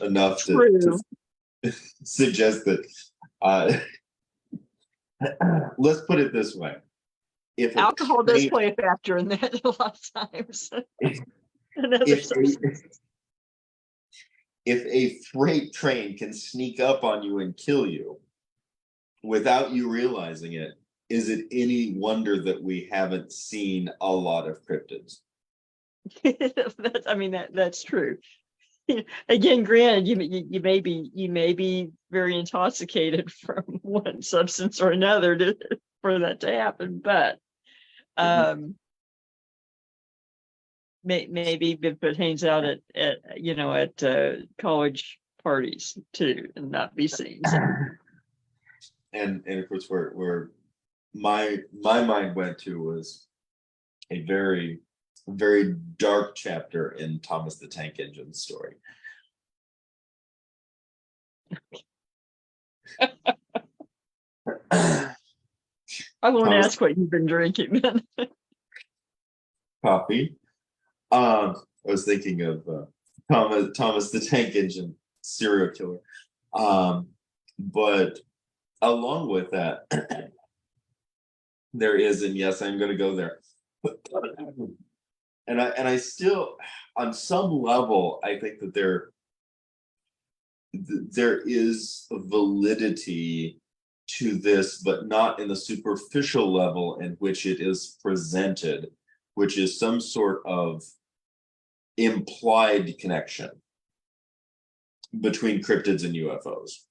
enough to suggest that let's put it this way. If alcohol does play a factor in that a lot of times. If a freight train can sneak up on you and kill you without you realizing it, is it any wonder that we haven't seen a lot of cryptids? That's true. Again, granted, you may be very intoxicated from one substance or another for that to happen, but maybe Bigfoot hangs out at college parties too and not be seen. So. And of course, where my mind went to was a very dark chapter in Thomas the Tank Engine's story. I won't ask what you've been drinking then. Coffee. I was thinking of Thomas the Tank Engine, serial killer. But along with that, there is, and yes, I'm going to go there. And I still, on some level, I think that there is a validity to this, but not in the superficial level in which it is presented, which is some sort of implied connection between cryptids and UFOs.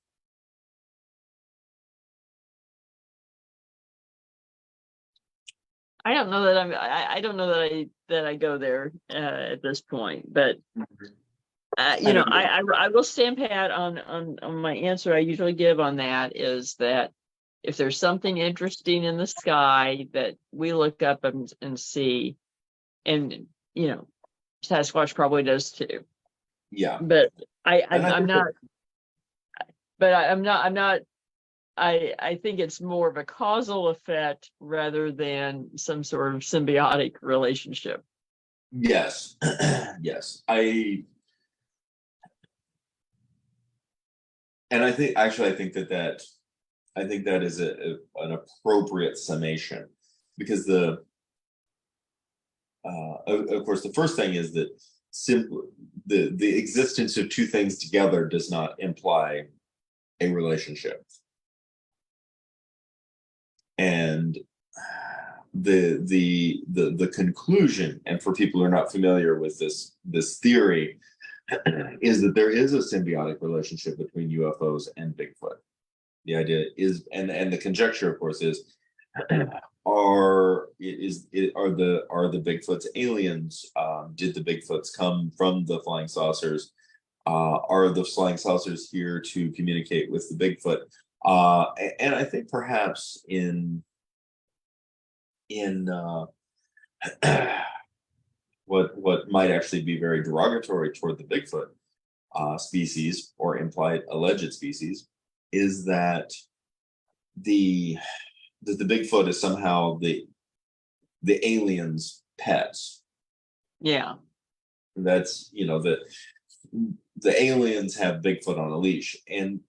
I don't know that I don't know that I go there at this point, but I will stand pat on my answer I usually give on that, is that if there's something interesting in the sky that we look up and see, and Sasquatch probably does too. Yeah. But I'm not. But I'm not. I think it's more of a causal effect rather than some sort of symbiotic relationship. Yes. Yes. I think that is an appropriate summation, because of course, the first thing is that simply the existence of two things together does not imply a relationship. And the conclusion, and for people who are not familiar with this theory, is that there is a symbiotic relationship between UFOs and Bigfoot. The idea is, and the conjecture, of course, is are the Bigfoots aliens? Did the Bigfoots come from the flying saucers? Are the flying saucers here to communicate with the Bigfoot? And I think perhaps in what might actually be very derogatory toward the Bigfoot species, or implied alleged species, is that the Bigfoot is somehow the aliens' pets. Yeah. That's, the aliens have Bigfoot on a leash, and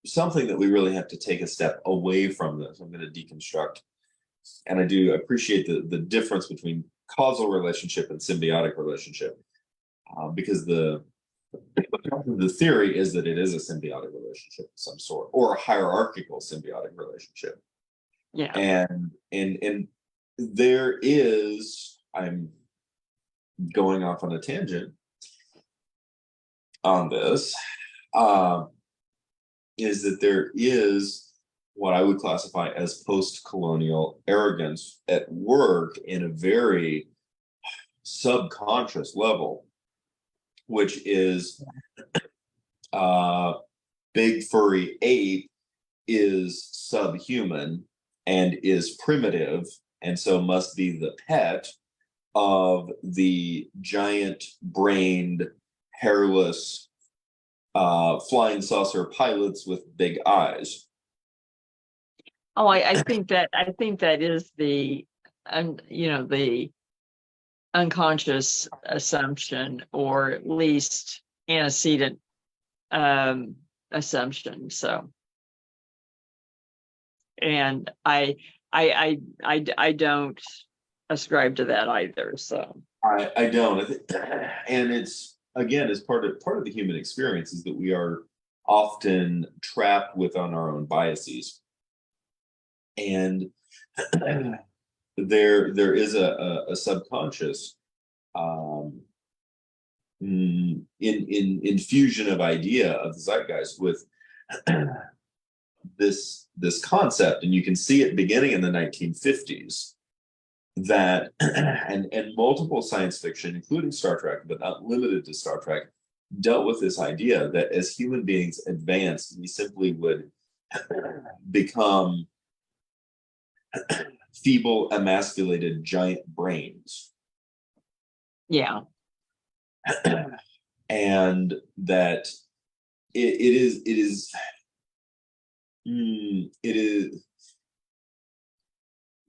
something that we really have to take a step away from this. I'm going to deconstruct, and I do appreciate the difference between causal relationship and symbiotic relationship, because the theory is that it is a symbiotic relationship of some sort, or a hierarchical symbiotic relationship. Yeah. And there is, I'm going off on a tangent on this, is that there is what I would classify as post-colonial arrogance at work in a very subconscious level, which is big furry ape is subhuman and is primitive, and so must be the pet of the giant brained, hairless, flying saucer pilots with big eyes. Oh, I think that is the the unconscious assumption, or at least antecedent assumption. So, and I don't ascribe to that either. So I don't, and it's, again, as part of the human experience, is that we are often trapped within our own biases, and there is a subconscious infusion of idea of the zeitgeist with this concept, and you can see it beginning in the 1950s, that and multiple science fiction, including Star Trek, but not limited to Star Trek, dealt with this idea that as human beings advanced, we simply would become feeble, emasculated giant brains. yeah. And that it is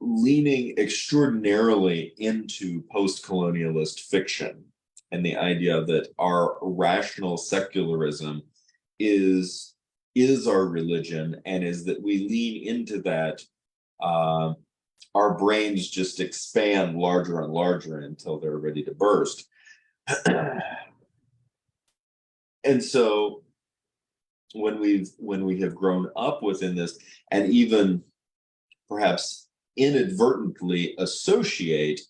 leaning extraordinarily into post-colonialist fiction, and the idea that our rational secularism is our religion, and is that we lean into that, our brains just expand larger and larger until they're ready to burst. And so when we have grown up within this, and even perhaps inadvertently associate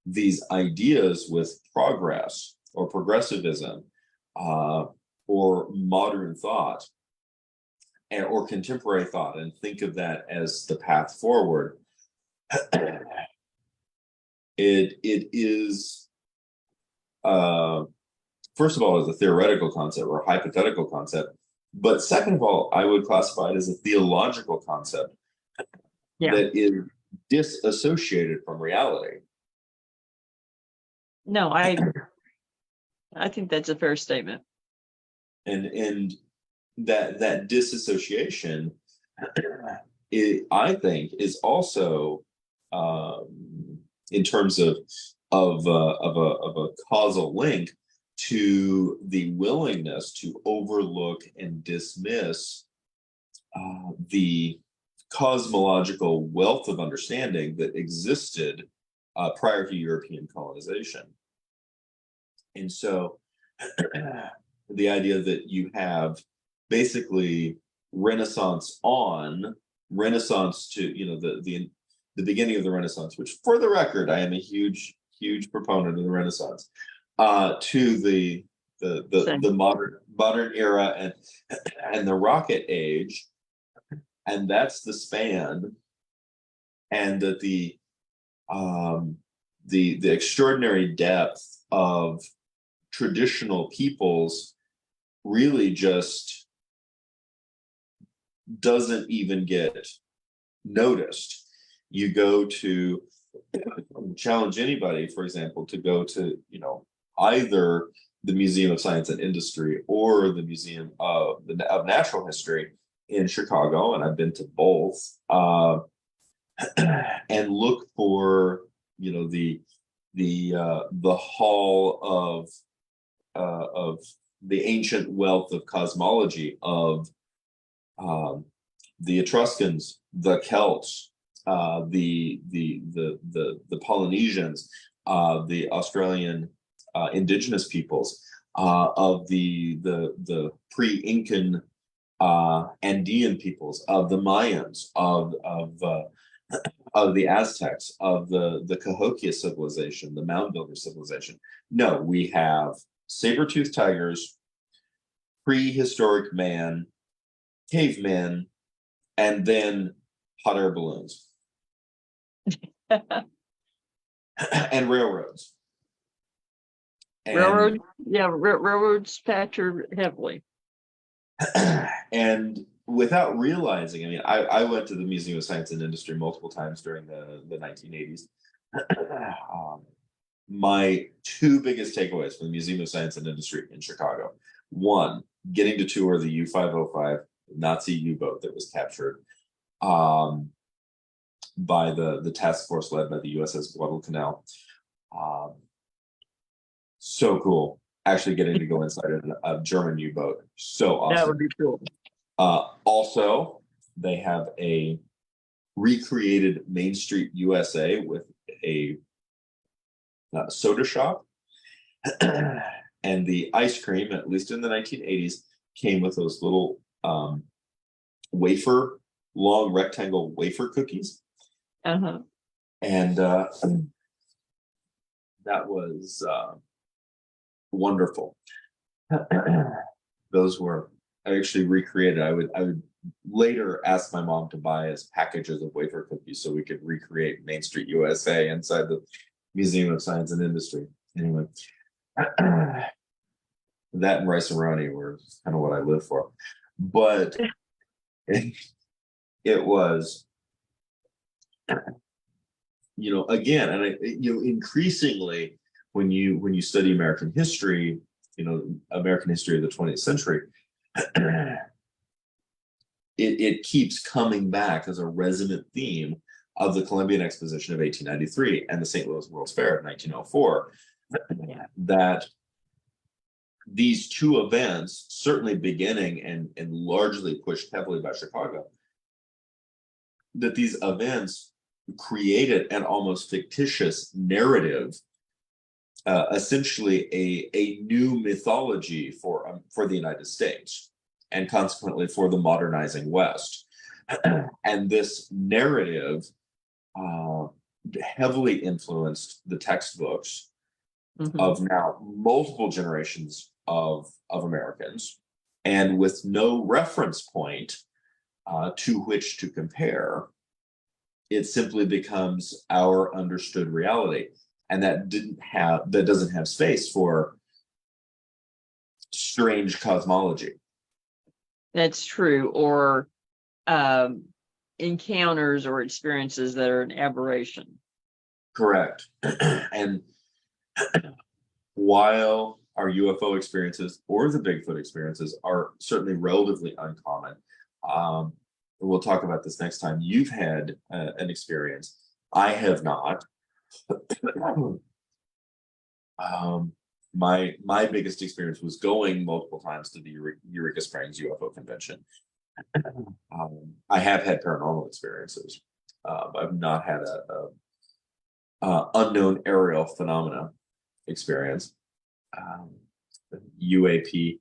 these ideas with progress or progressivism, or modern thought, or contemporary thought, and think of that as the path forward, it is, first of all, as a theoretical concept or a hypothetical concept, but second of all, I would classify it as a theological concept that is disassociated from reality. No, I think that's a fair statement. And that disassociation, I think, is also, in terms of a causal link to the willingness to overlook and dismiss the cosmological wealth of understanding that existed prior to European colonization. And so the idea that you have basically Renaissance on Renaissance to, the beginning of the Renaissance, which for the record, I am a huge, huge proponent of the Renaissance, to the modern era and the rocket age, and that's the span, and that the extraordinary depth of traditional peoples really just doesn't even get noticed. You go to challenge anybody, for example, to go to, either the Museum of Science and Industry or the Museum of Natural History in Chicago, and I've been to both, and look for, the hall of the ancient wealth of cosmology of the Etruscans, the Celts, the Polynesians, the Australian indigenous peoples, of the pre-Incan Andean peoples, of the Mayans, of the Aztecs, of the Cahokia civilization, the Mound Builder civilization. No, we have saber-toothed tigers, prehistoric man, cavemen, and then hot air balloons and railroads. Railroads factor heavily. And without realizing, I went to the Museum of Science and Industry multiple times during the 1980s. My two biggest takeaways from the Museum of Science and Industry in Chicago: one, getting to tour the U-505 Nazi U-boat that was captured by the task force led by the USS Guadalcanal. So cool. Actually getting to go inside a German U-boat. So awesome. That would be cool. Also, they have a recreated Main Street USA with a soda shop. And the ice cream, at least in the 1980s, came with those little long rectangle wafer cookies. Uh-huh. And that was wonderful. Those were actually recreated. I would later ask my mom to buy us packages of wafer cookies so we could recreate Main Street USA inside the Museum of Science and Industry. Anyway, that and rice-a-roni were kind of what I live for. But it was, again, and increasingly when you study American history, American history of the 20th century, it keeps coming back as a resonant theme of the Columbian Exposition of 1893 and the St. Louis World's Fair of 1904, that these two events, certainly beginning and largely pushed heavily by Chicago, that these events created an almost fictitious narrative, essentially a new mythology for the United States, and consequently for the modernizing West. And this narrative heavily influenced the textbooks of now multiple generations of Americans, and with no reference point to which to compare, it simply becomes our understood reality. And that doesn't have space for strange cosmology. That's true. Or encounters or experiences that are an aberration. Correct. And while our UFO experiences or the Bigfoot experiences are certainly relatively uncommon, we'll talk about this next time. You've had an experience. I have not. My biggest experience was going multiple times to the Eureka Springs UFO convention. I have had paranormal experiences. I've not had a unknown aerial phenomena experience, UAP,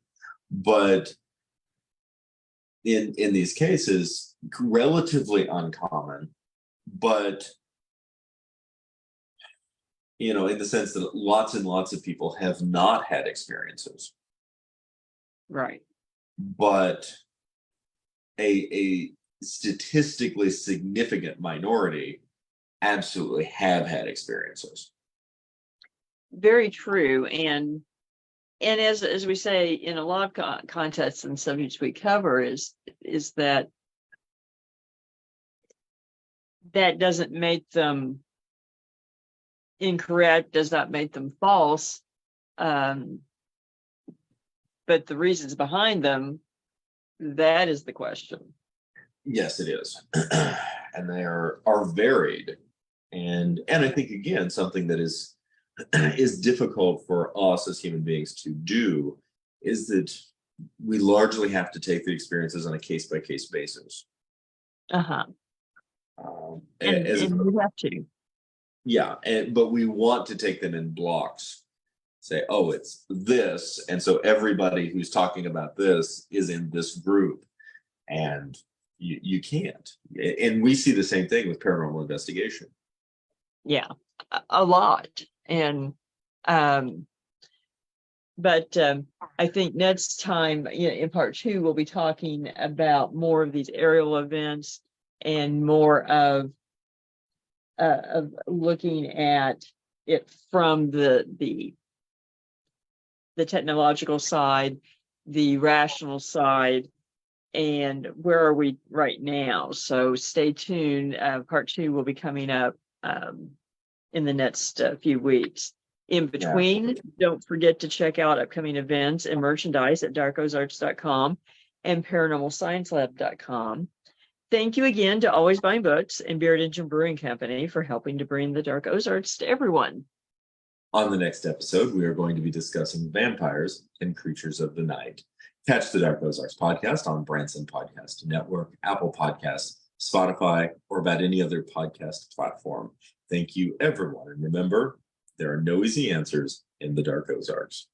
but in these cases relatively uncommon, but in the sense that lots and lots of people have not had experiences, Right. but a statistically significant minority absolutely have had experiences. Very true. And as we say in a lot of contexts and subjects we cover is that doesn't make them incorrect, does not make them false. But the reasons behind them, that is the question. Yes, it is. And they are varied. And I think, again, something that is difficult for us as human beings to do is that we largely have to take the experiences on a case-by-case basis. Uh-huh. And As you have to. Yeah, but we want to take them in blocks. Say, oh, it's this, and so everybody who's talking about this is in this group, and you can't. And we see the same thing with paranormal investigation. Yeah, a lot. And but I think next time, in part 2, we'll be talking about more of these aerial events and more of looking at it from the technological side, the rational side, and where are we right now. So stay tuned. Part 2 will be coming up in the next few weeks. In between, don't forget to check out upcoming events and merchandise at darkozarks.com and paranormalsciencelab.com. Thank you again to Always Buying Books and Beard Engine Brewing Company for helping to bring the Dark Ozarks to everyone. On the next episode, we are going to be discussing vampires and creatures of the night. Catch the Dark Ozarks podcast on Branson Podcast Network, Apple Podcasts, Spotify, or about any other podcast platform. Thank you, everyone. And remember, there are no easy answers in the Dark Ozarks.